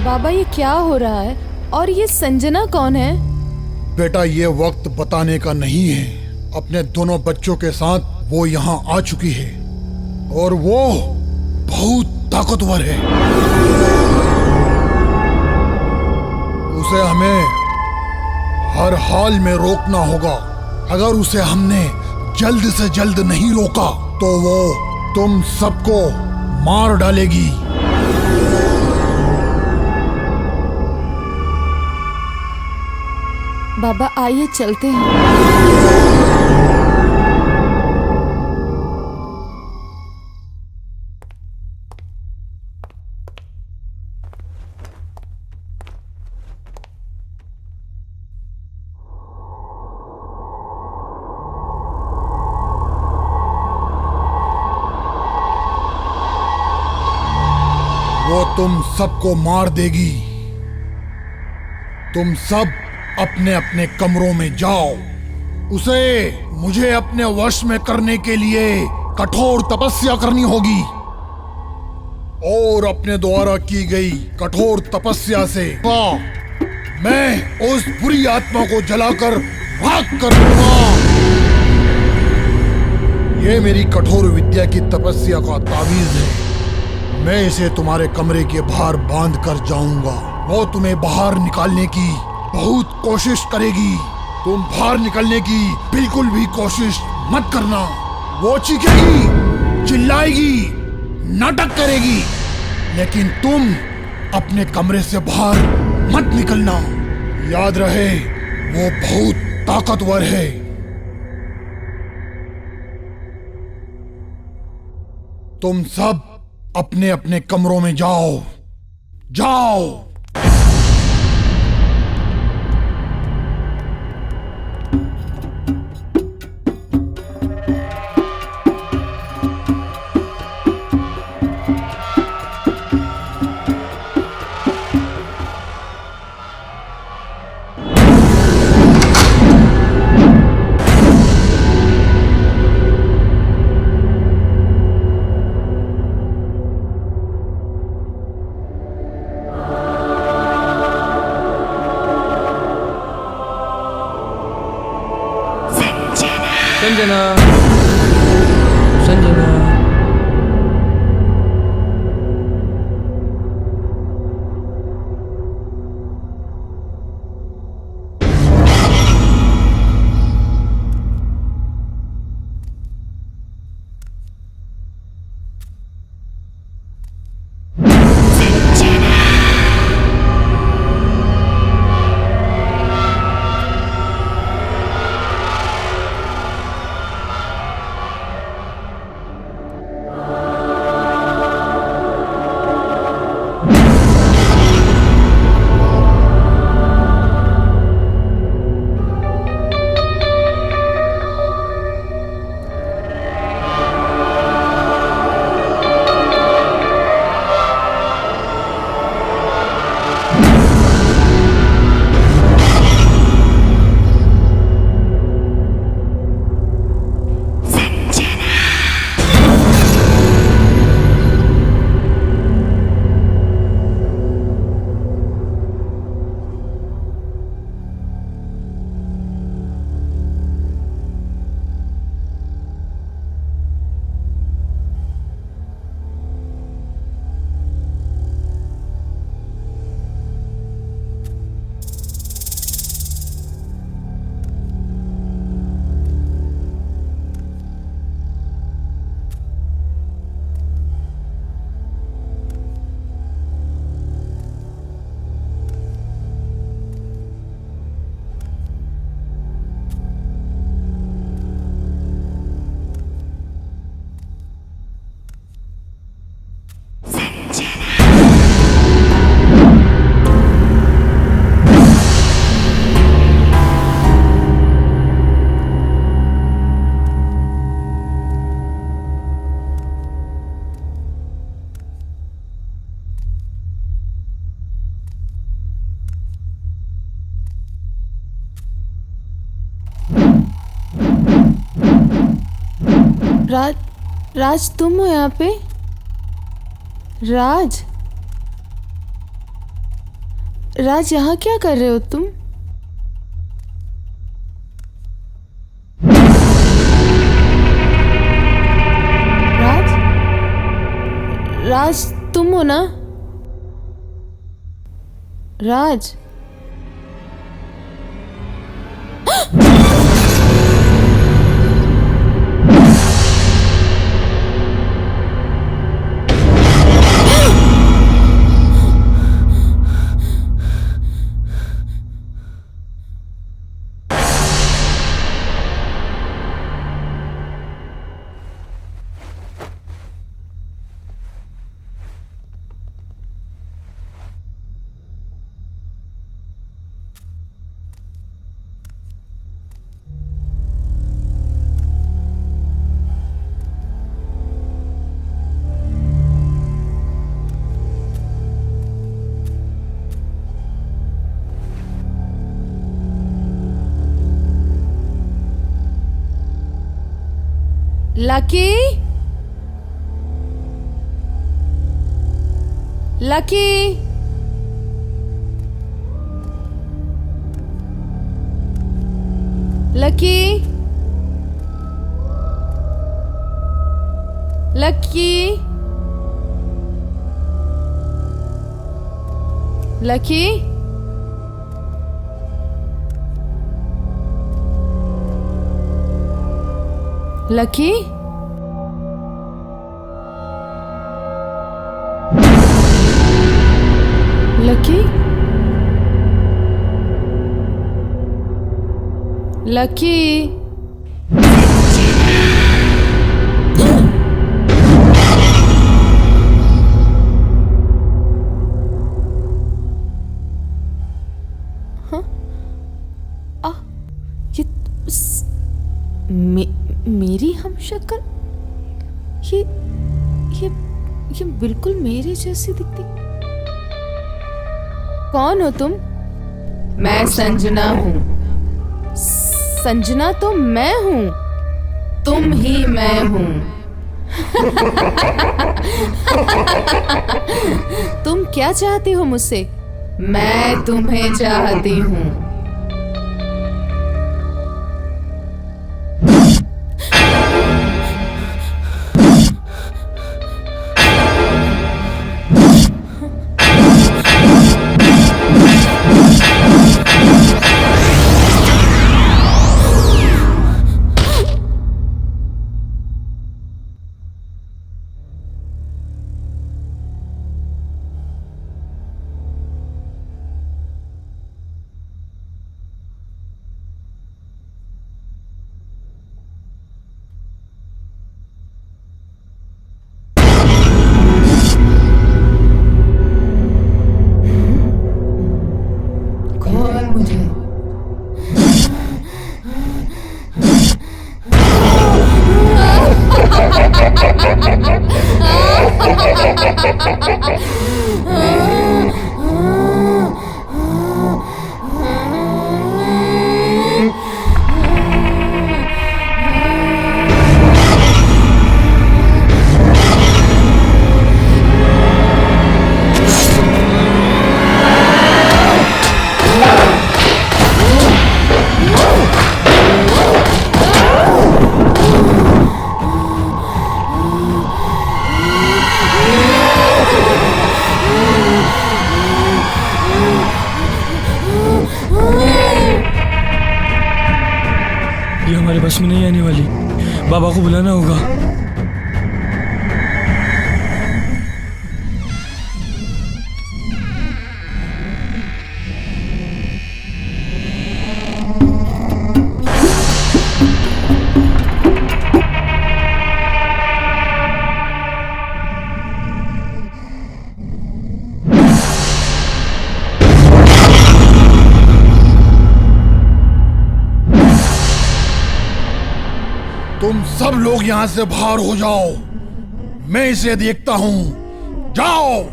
बाबा ये क्या हो रहा है? और ये संजना कौन है? बेटा ये वक्त बताने का नहीं है। अपने दोनों बच्चों के साथ वो यहाँ आ चुकी है और वो बहुत ताकतवर है। उसे हमें हर हाल में रोकना होगा। अगर उसे हमने जल्द से जल्द नहीं रोका तो वो तुम सबको मार डालेगी। बाबा आइए चलते हैं। वो तुम सबको मार देगी। तुम सब अपने अपने कमरों में जाओ। उसे मुझे अपने वश में करने के लिए कठोर तपस्या करनी होगी और अपने द्वारा की गई कठोर तपस्या से मैं उस बुरी आत्मा को जलाकर राख कर दूंगा। ये मेरी कठोर विद्या की तपस्या का तावीज है। मैं इसे तुम्हारे कमरे के बाहर बांध कर जाऊंगा। वो तुम्हें बाहर निकालने की बहुत कोशिश करेगी। तुम बाहर निकलने की बिल्कुल भी कोशिश मत करना। वो चीखेगी, चिल्लाएगी, नाटक करेगी, लेकिन तुम अपने कमरे से बाहर मत निकलना। याद रहे वो बहुत ताकतवर है। तुम सब अपने अपने कमरों में जाओ, जाओ। संजना, संजना। राज तुम हो यहाँ पे? राज यहाँ क्या कर रहे हो तुम? राज तुम हो ना? Raj Lucky Lucky Lucky Lucky Lucky Lucky Lucky Lucky मेरी हमशक्ल ये बिल्कुल मेरी जैसी दिखती। कौन हो तुम? मैं संजना हूँ। संजना तो मैं हूँ, तुम ही मैं हूँ। तुम क्या चाहती हो मुझसे? मैं तुम्हें चाहती हूँ। बस में नहीं आने वाली, बाबा को बुलाना होगा। तुम सब लोग यहां से बाहर हो जाओ, मैं इसे देखता हूं। जाओ।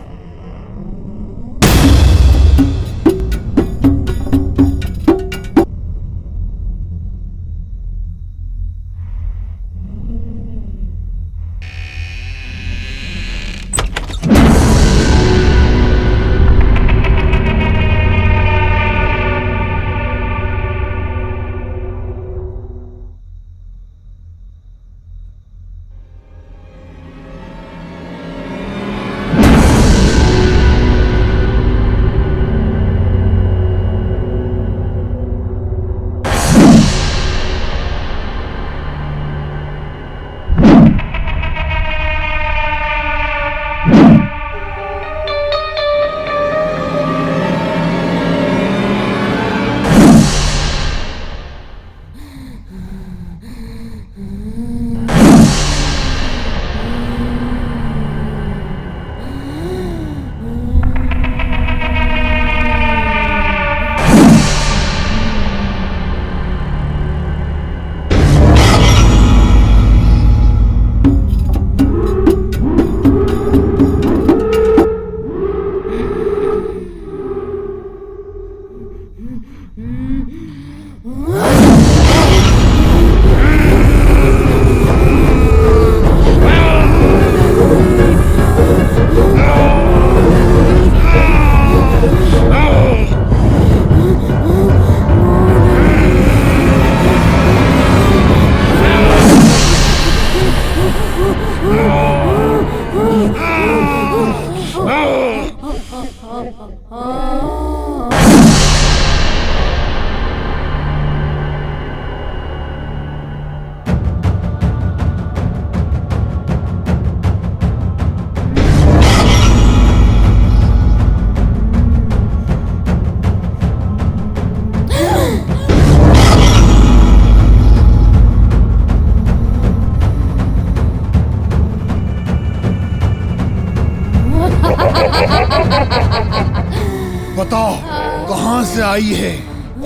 से आई है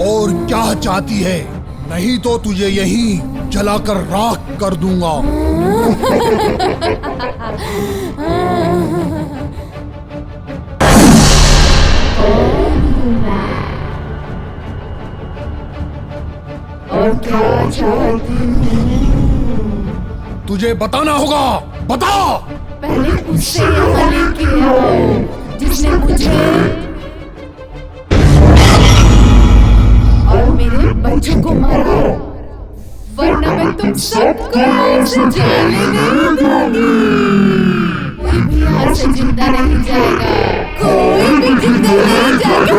और क्या चाहती है, नहीं तो तुझे यहीं जलाकर राख कर दूंगा। और क्या चाहती तुझे बताना होगा, बता। पहले उससे यहाँ लेके आओ जिसने मुझे और मेरे बच्चों को मारा, वरना मैं तुम सबको यहाँ से जाने नहीं दूंगी। कोई भी यहाँ से जिंदा नहीं जाएगा, कोई भी जिंदा नहीं जाएगा।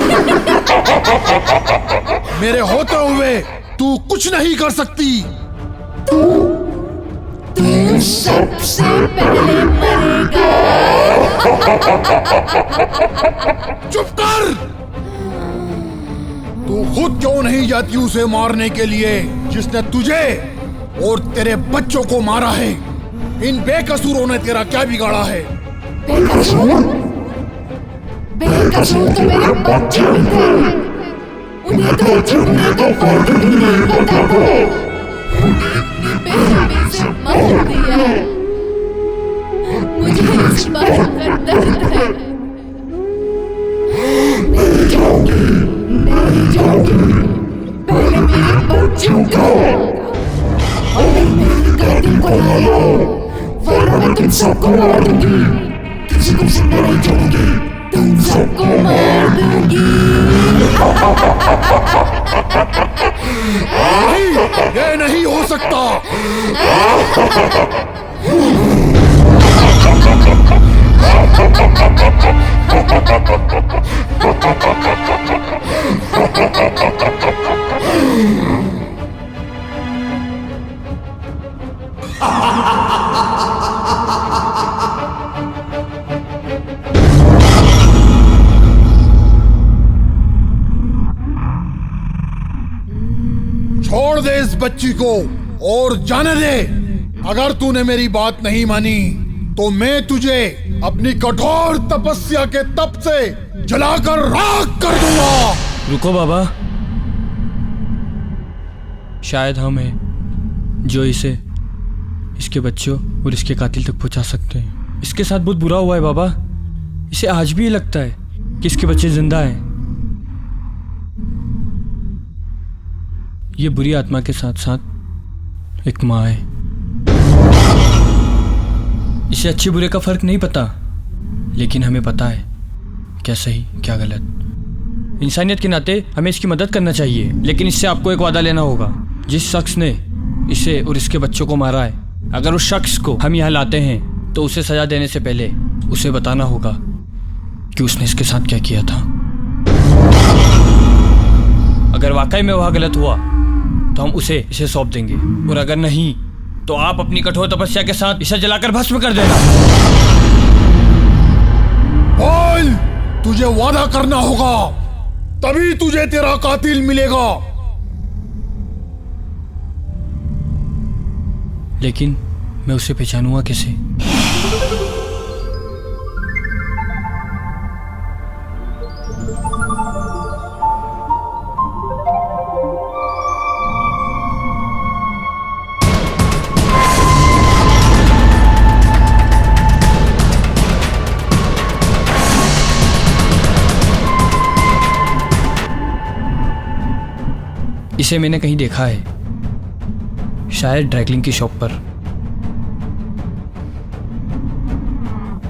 मेरे होते हुए तू कुछ नहीं कर सकती। तू सबसे पहले मरेगा। चुप कर। तू खुद क्यों नहीं जाती उसे मारने के लिए जिसने तुझे और तेरे बच्चों को मारा है? इन बेकसूरों ने तेरा क्या बिगाड़ा है? बेकसूर? बेकसूर तो मेरे बच्चे भी थे। उन्हें तो अच्छे बुरे का फर्क भी नहीं पता था। बेरहमी से मार दिया। मुझे इस बात का दर्द है। नहीं जाऊंगी, नहीं जाऊंगी। पहले मेरे बच्चों को और मेरे कातिल को लाया, वरना मैं तुम सबको मार दूंगी। किसी को जिंदा नहीं छोड़ूंगी, तुम सबको मार दूंगी। नहीं, ये नहीं हो सकता। छोड़ दे इस बच्ची को और जाने दे। अगर तूने मेरी बात नहीं मानी तो मैं तुझे अपनी कठोर तपस्या के तप से जलाकर राख कर दूंगा। रुको बाबा, शायद हम हैं जो इसे इसके बच्चों और इसके कातिल तक पहुंचा सकते हैं। इसके साथ बहुत बुरा हुआ है बाबा। इसे आज भी ये लगता है कि इसके बच्चे जिंदा हैं। ये बुरी आत्मा के साथ साथ एक माँ है। इसे अच्छे बुरे का फर्क नहीं पता, लेकिन हमें पता है क्या सही क्या गलत। इंसानियत के नाते हमें इसकी मदद करना चाहिए, लेकिन इससे आपको एक वादा लेना होगा। जिस शख्स ने इसे और इसके बच्चों को मारा है, अगर उस शख्स को हम यहाँ लाते हैं तो उसे सजा देने से पहले उसे बताना होगा कि उसने इसके साथ क्या किया था। अगर वाकई में वह गलत हुआ तो हम उसे इसे सौंप देंगे, और अगर नहीं तो आप अपनी कठोर तपस्या के साथ इसे जलाकर भस्म कर देना। बोल, तुझे वादा करना होगा, तभी तुझे तेरा कातिल मिलेगा। लेकिन मैं उसे पहचानूंगा कैसे? इसे मैंने कहीं देखा है, शायद ड्राइक्लिंग की शॉप पर।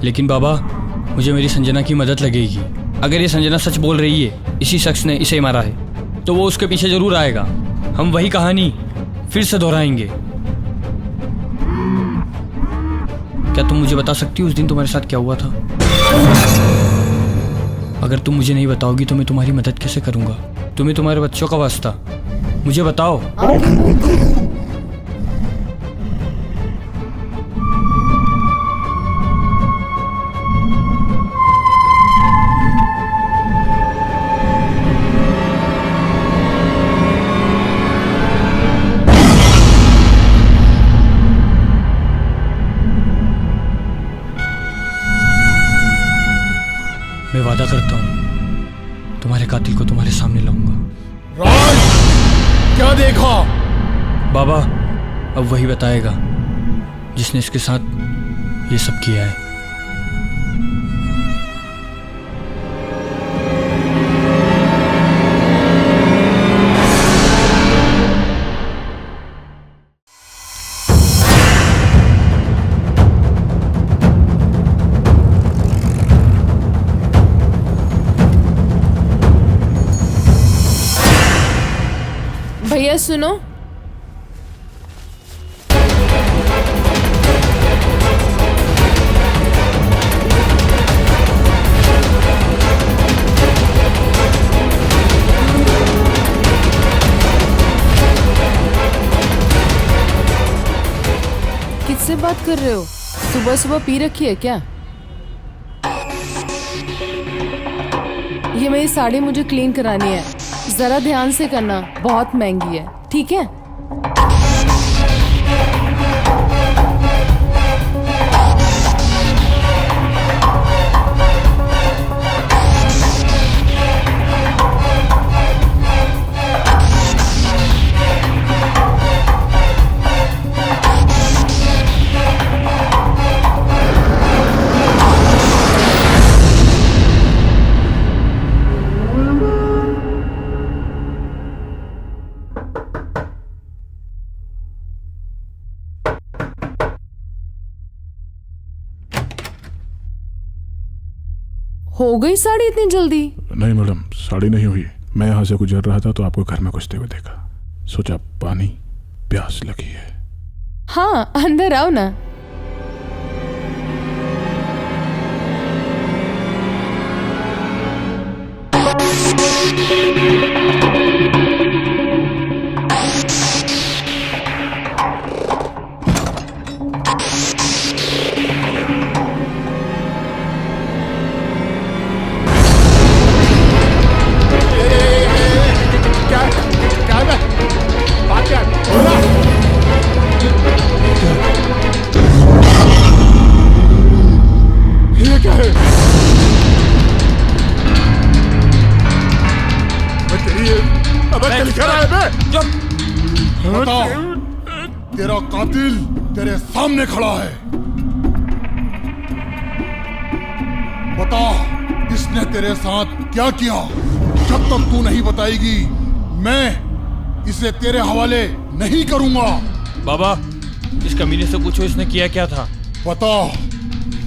लेकिन बाबा, मुझे मेरी संजना की मदद लगेगी। अगर ये संजना सच बोल रही है, इसी शख्स ने इसे मारा है, तो वो उसके पीछे जरूर आएगा। हम वही कहानी फिर से दोहराएंगे। क्या तुम मुझे बता सकती हो उस दिन तुम्हारे साथ क्या हुआ था? अगर तुम मुझे नहीं बताओगी तो मैं तुम्हारी मदद कैसे करूंगा? तुम्हें तुम्हारे बच्चों का वास्ता, मुझे बताओ। मैं वादा करता हूँ तुम्हारे कातिल को तुम्हारे सामने लाऊंगा। राज, क्या देखा? बाबा अब वही बताएगा जिसने इसके साथ ये सब किया है। भैया सुनो, किससे बात कर रहे हो? सुबह सुबह पी रखी है क्या? ये मेरी साड़ी मुझे क्लीन करानी है, जरा ध्यान से करना, बहुत महंगी है, ठीक है? हो गई साड़ी इतनी जल्दी? नहीं मैडम, साड़ी नहीं हुई। मैं यहाँ से गुजर रहा था तो आपको घर में घुसते हुए देखा, सोचा पानी प्यास लगी है। हाँ, अंदर आओ ना। तेरा कातिल तेरे सामने खड़ा है, बता इसने तेरे साथ क्या किया? जब तक तू नहीं बताएगी मैं इसे तेरे हवाले नहीं करूंगा। बाबा इस कमीने से पूछो इसने किया क्या था। बता,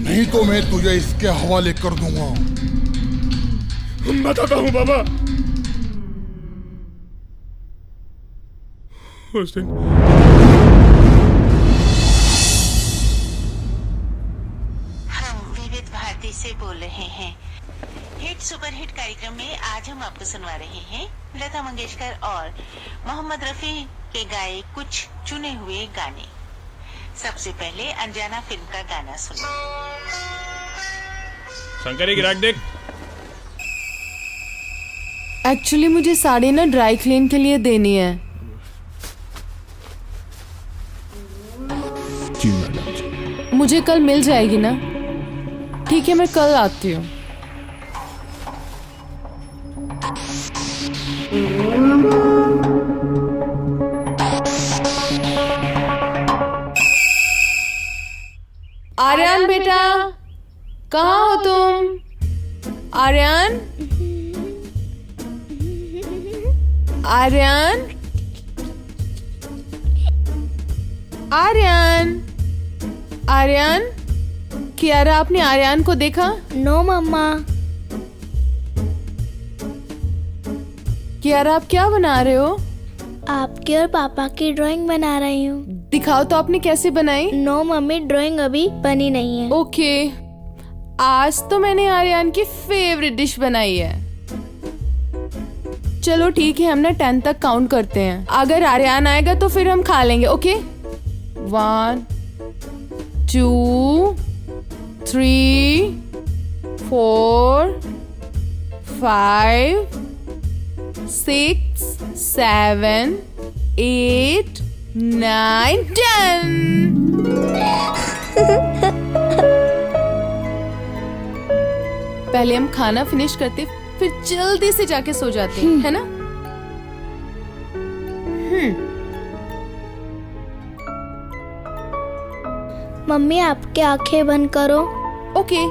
नहीं तो मैं तुझे इसके हवाले कर दूंगा। बताता हूँ बाबा। उस दिन से बोल रहे हैं। हिट सुपर हिट कार्यक्रम में आज हम आपको सुनवा रहे हैं लता मंगेशकर और मोहम्मद रफी के गाए कुछ चुने हुए गाने। सबसे पहले अनजाना फिल्म का गाना सुनो। शंकरी गिराक देख। एक्चुअली मुझे साड़ी ना ड्राई क्लीन के लिए देनी है। जी मैडम जी। मुझे कल मिल जाएगी ना? ठीक है, मैं कल आती हूँ। आर्यन बेटा, कहाँ हो तुम? आर्यन, आर्यन, आर्यन, आर्यन। कियारा, आपने आर्यन को देखा? नो मम्मा। कियारा, आप क्या बना रहे हो? आपके और पापा की ड्राइंग बना रही हूँ। दिखाओ तो आपने कैसे बनाई? नो मम्मी, ड्राइंग अभी बनी नहीं है। ओके, आज तो मैंने आर्यन की फेवरेट डिश बनाई है। चलो ठीक है, हम ना 10 तक काउंट करते हैं। अगर आर्यन आएगा तो फिर हम खा लेंगे। ओके, 1 2 3 4 5 6 7 8 9 10। पहले हम खाना फिनिश करते, फिर जल्दी से जाके सो जाते हैं, है ना? मम्मी आपकी आंखें बंद करो। ओके।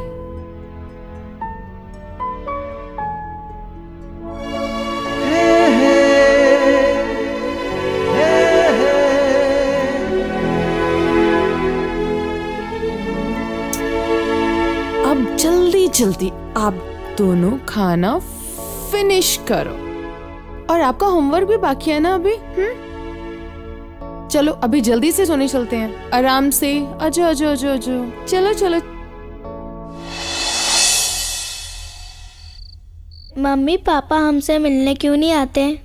अब जल्दी जल्दी आप दोनों खाना फिनिश करो। और आपका होमवर्क भी बाकी है ना अभी? चलो अभी जल्दी से सोने चलते हैं, आराम से। अजो अजो अजो अजो, चलो चलो। मम्मी पापा हमसे मिलने क्यों नहीं आते?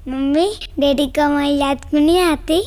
मम्मी डैडी को हमारी याद क्यों नहीं आती?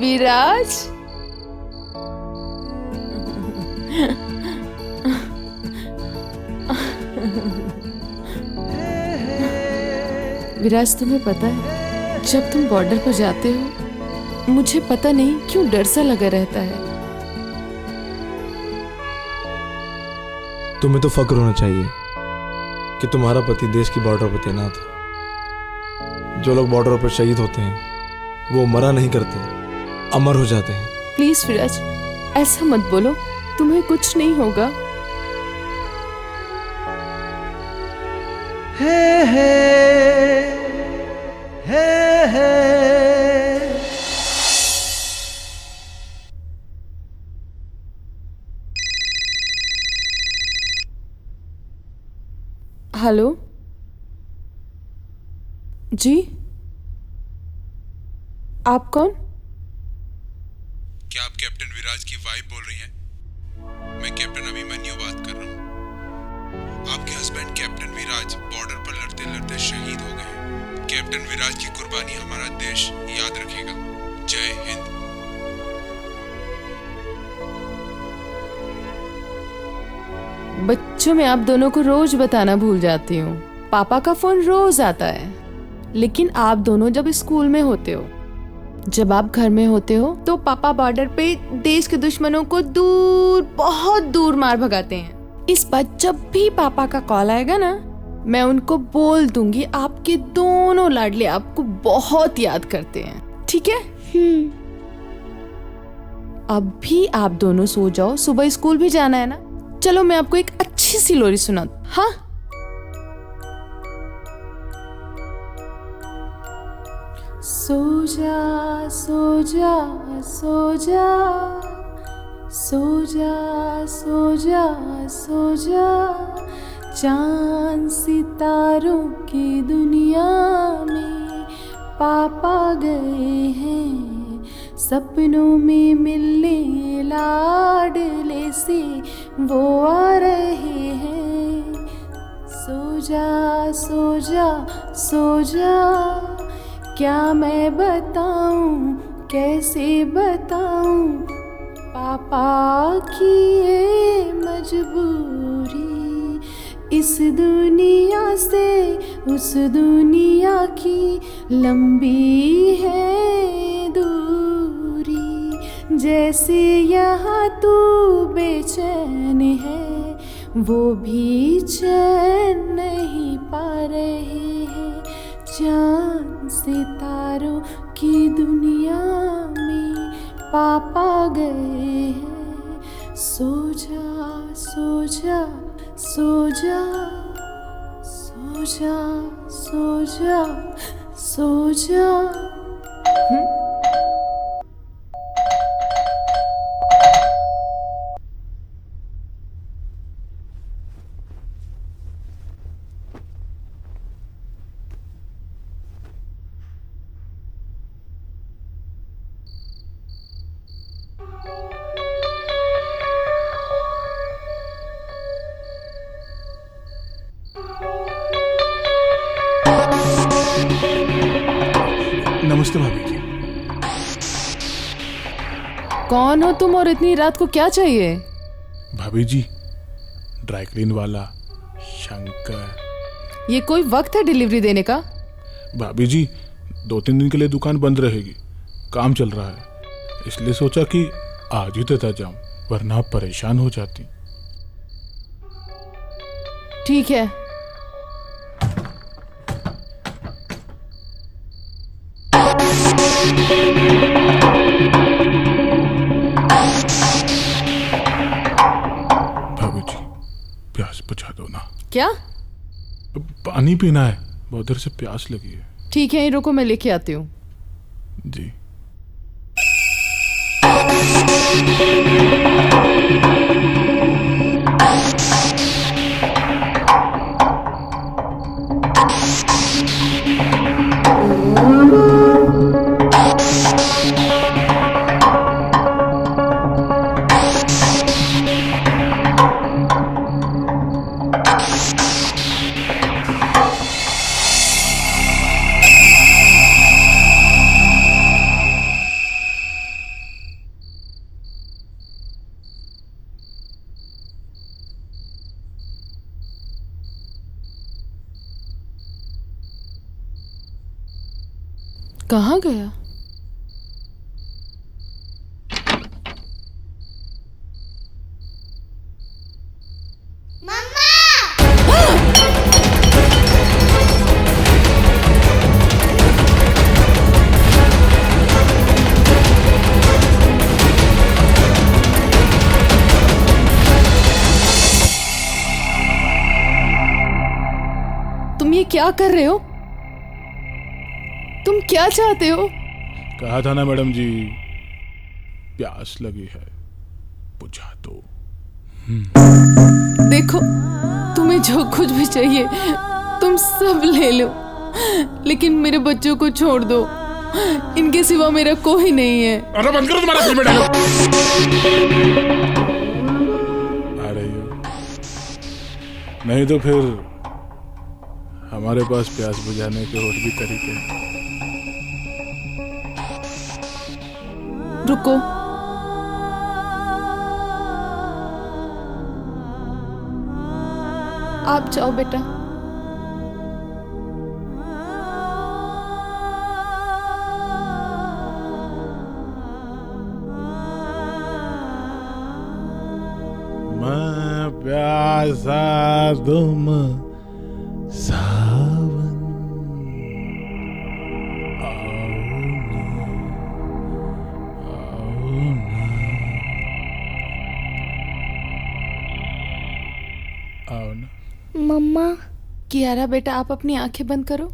विराज, विराज तुम्हें पता है, जब तुम बॉर्डर पर जाते हो मुझे पता नहीं क्यों डर सा लगा रहता है। तुम्हें तो फक्र होना चाहिए कि तुम्हारा पति देश की बॉर्डर पर तैनात है। जो लोग बॉर्डर पर शहीद होते हैं वो मरा नहीं करते, अमर हो जाते हैं। प्लीज विराज, ऐसा मत बोलो, तुम्हें कुछ नहीं होगा। हेलो जी, आप कौन? क्या आप कैप्टन विराज की वाइफ बोल रही हैं? मैं कैप्टन अभिमन्यु बात कर रहा हूँ। आपके हस्बैंड कैप्टन विराज बॉर्डर पर लड़ते लड़ते शहीद हो गए। कैप्टन विराज की कुर्बानी हमारा देश याद रखेगा। जय हिंद। बच्चों, मैं आप दोनों को रोज बताना भूल जाती हूँ। पापा का फोन रोज आता है, लेकिन आप दोनों जब स्कूल में होते हो, जब आप घर में होते हो, तो पापा बॉर्डर पे देश के दुश्मनों को दूर, बहुत दूर मार भगाते हैं। इस बार जब भी पापा का कॉल आएगा ना, मैं उनको बोल दूंगी आपके दोनों लाडले आपको बहुत याद करते हैं, ठीक है? अब भी आप दोनों सो जाओ, सुबह स्कूल भी जाना है ना। चलो मैं आपको एक अच्छी सी लोरी सुनाती हूँ। हाँ, सो जा सो जा सो जा सो जा सो जा सो जा, चांद सितारों की दुनिया में पापा गए हैं, सपनों में मिलने लाडले से वो आ रहे हैं। सो जा सो जा सो जा, क्या मैं बताऊं, कैसे बताऊं पापा की ये मजबूरी। इस दुनिया से उस दुनिया की लंबी है दूरी, जैसे यहाँ तू बेचैन है, वो भी चैन नहीं पा रहे हैं। चांद सितारों की दुनिया में पापा गए हैं। सो जा सो जा सो जा सो जा सो जा सो जा। नमस्ते भाभी जी। कौन हो तुम और इतनी रात को क्या चाहिए? भाभी जी, ड्राई क्लीन वाला शंकर। ये कोई वक्त है डिलीवरी देने का? भाभी जी, 2-3 दिन के लिए दुकान बंद रहेगी, काम चल रहा है, इसलिए सोचा कि आज ही देता जाऊं, वरना आप परेशान हो जाती। ठीक है। भाभी जी, प्यास बुझा दो ना। क्या? पानी पीना है, बहुत देर से प्यास लगी है। ठीक है, रुको मैं लेके आती हूँ। जी। कहाँ गया? तुम ये क्या कर रहे हो? तुम क्या चाहते हो? कहा था ना मैडम जी, प्यास लगी है, बुझा दो। देखो, तुम्हें जो कुछ भी चाहिए तुम सब ले लो, लेकिन मेरे बच्चों को छोड़ दो, इनके सिवा मेरा कोई नहीं है। अरे बंद करो तुम्हारा फिल्म डायलॉग। आ रही हो? नहीं तो फिर हमारे पास प्यास बुझाने के और भी तरीके हैं। रुको, आप जाओ बेटा। मैं प्यासा तुम सावन, आओ ना। मम्मा। कियारा बेटा, आप अपनी आंखें बंद करो।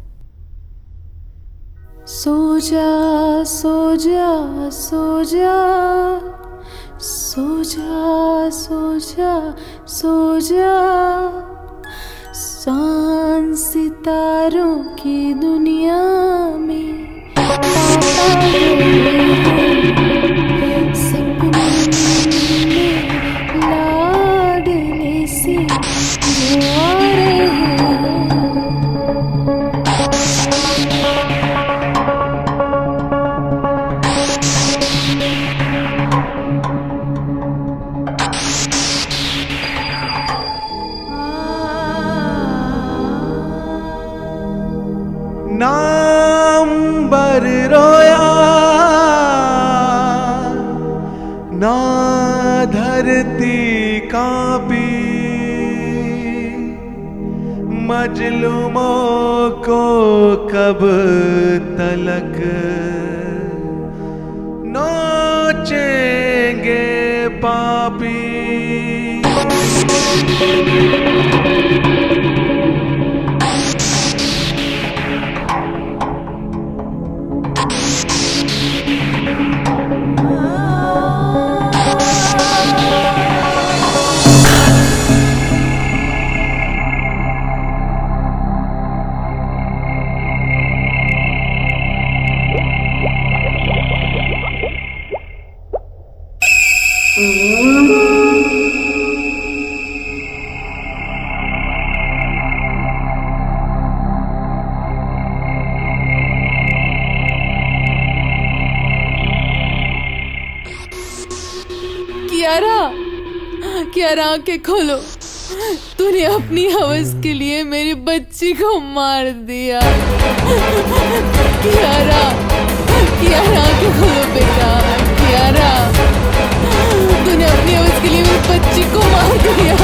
सो जा सो जा सो जा सो जा सो जा सो जा, सांस सितारों की दुनिया में सपने में लाडले से जो आ रहे हैं। नाम बर रोया ना धरती कांपी, मजलूमों को कब तलक नोचेंगे पापी। कियारा आंखें खोलो, तूने अपनी हवस के लिए मेरी बच्ची को मार दिया। कियारा, कियारा आंखें खोलो बेटा, कियारा, तूने अपनी हवस के लिए मेरी बच्ची को मार दिया।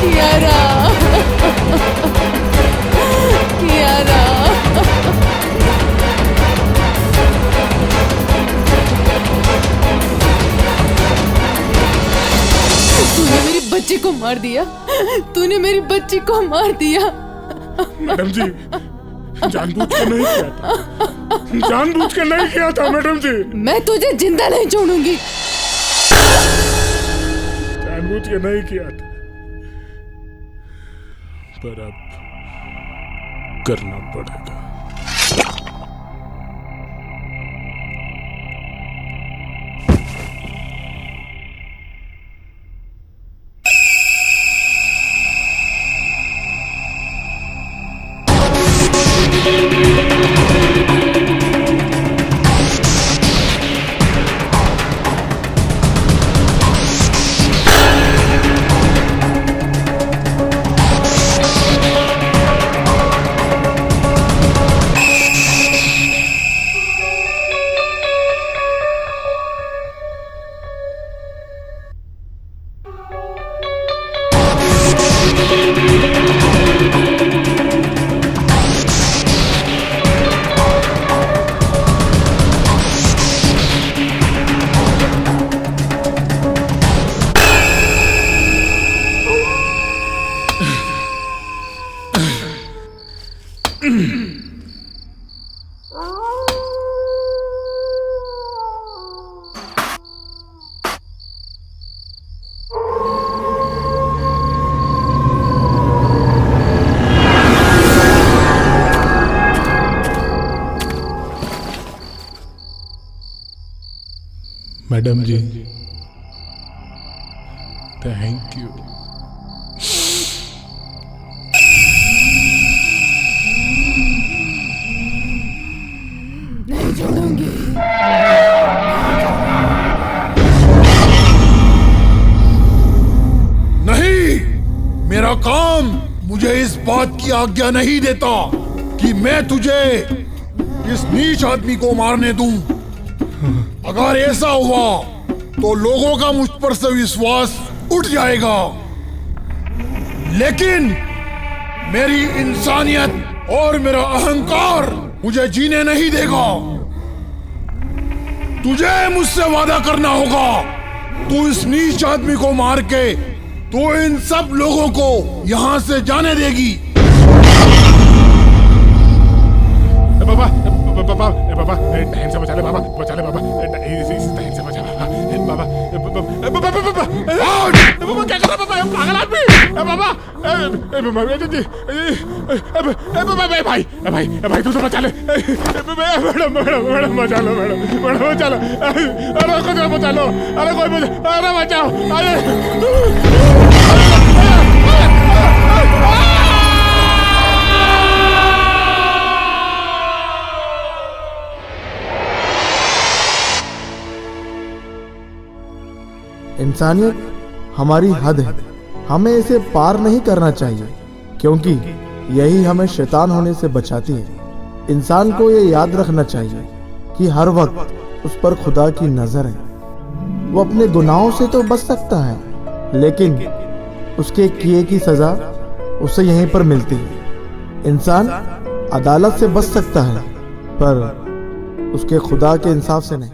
कियारा, कियारा, तूने मेरी बच्ची को मार दिया, तूने मेरी बच्ची को मार दिया। मैडम जी, जानबूझ के नहीं किया था, जानबूझ के नहीं किया था मैडम जी। मैं तुझे जिंदा नहीं छोड़ूंगी। जानबूझ के नहीं किया था, पर अब करना पड़ेगा। Madam ji, thank you. नहीं छोड़ूंगी। नहीं, मेरा काम मुझे इस बात की आज्ञा नहीं देता कि मैं तुझे इस नीच आदमी को मारने दूं। अगर ऐसा हुआ तो लोगों का मुझ पर से विश्वास उठ जाएगा, लेकिन मेरी इंसानियत और मेरा अहंकार मुझे जीने नहीं देगा। तुझे मुझसे वादा करना होगा, तू इस नीच आदमी को मार के तू इन सब लोगों को यहां से जाने देगी। बाबा बाबा बाबा, टाइम से बचा ले बाबा, बचा ले बाबा, टाइम से बचा बाबा। बाबा क्या कर रहा है बाबा, पागल आदमी। बाबा भाई भाई भाई, तू तो बचा ले। मैडम मैडम मैडम बचा लो, मैडम मैडम बचा लो। अरे खुद बचा लो, अरे कोई बचा, अरे बचाओ, अरे। इंसानियत हमारी हद है, हमें इसे पार नहीं करना चाहिए, क्योंकि यही हमें शैतान होने से बचाती है। इंसान को ये याद रखना चाहिए कि हर वक्त उस पर खुदा की नजर है। वो अपने गुनाहों से तो बच सकता है, लेकिन उसके किए की सजा उसे यहीं पर मिलती है। इंसान अदालत से बच सकता है, पर उसके खुदा के इंसाफ से नहीं।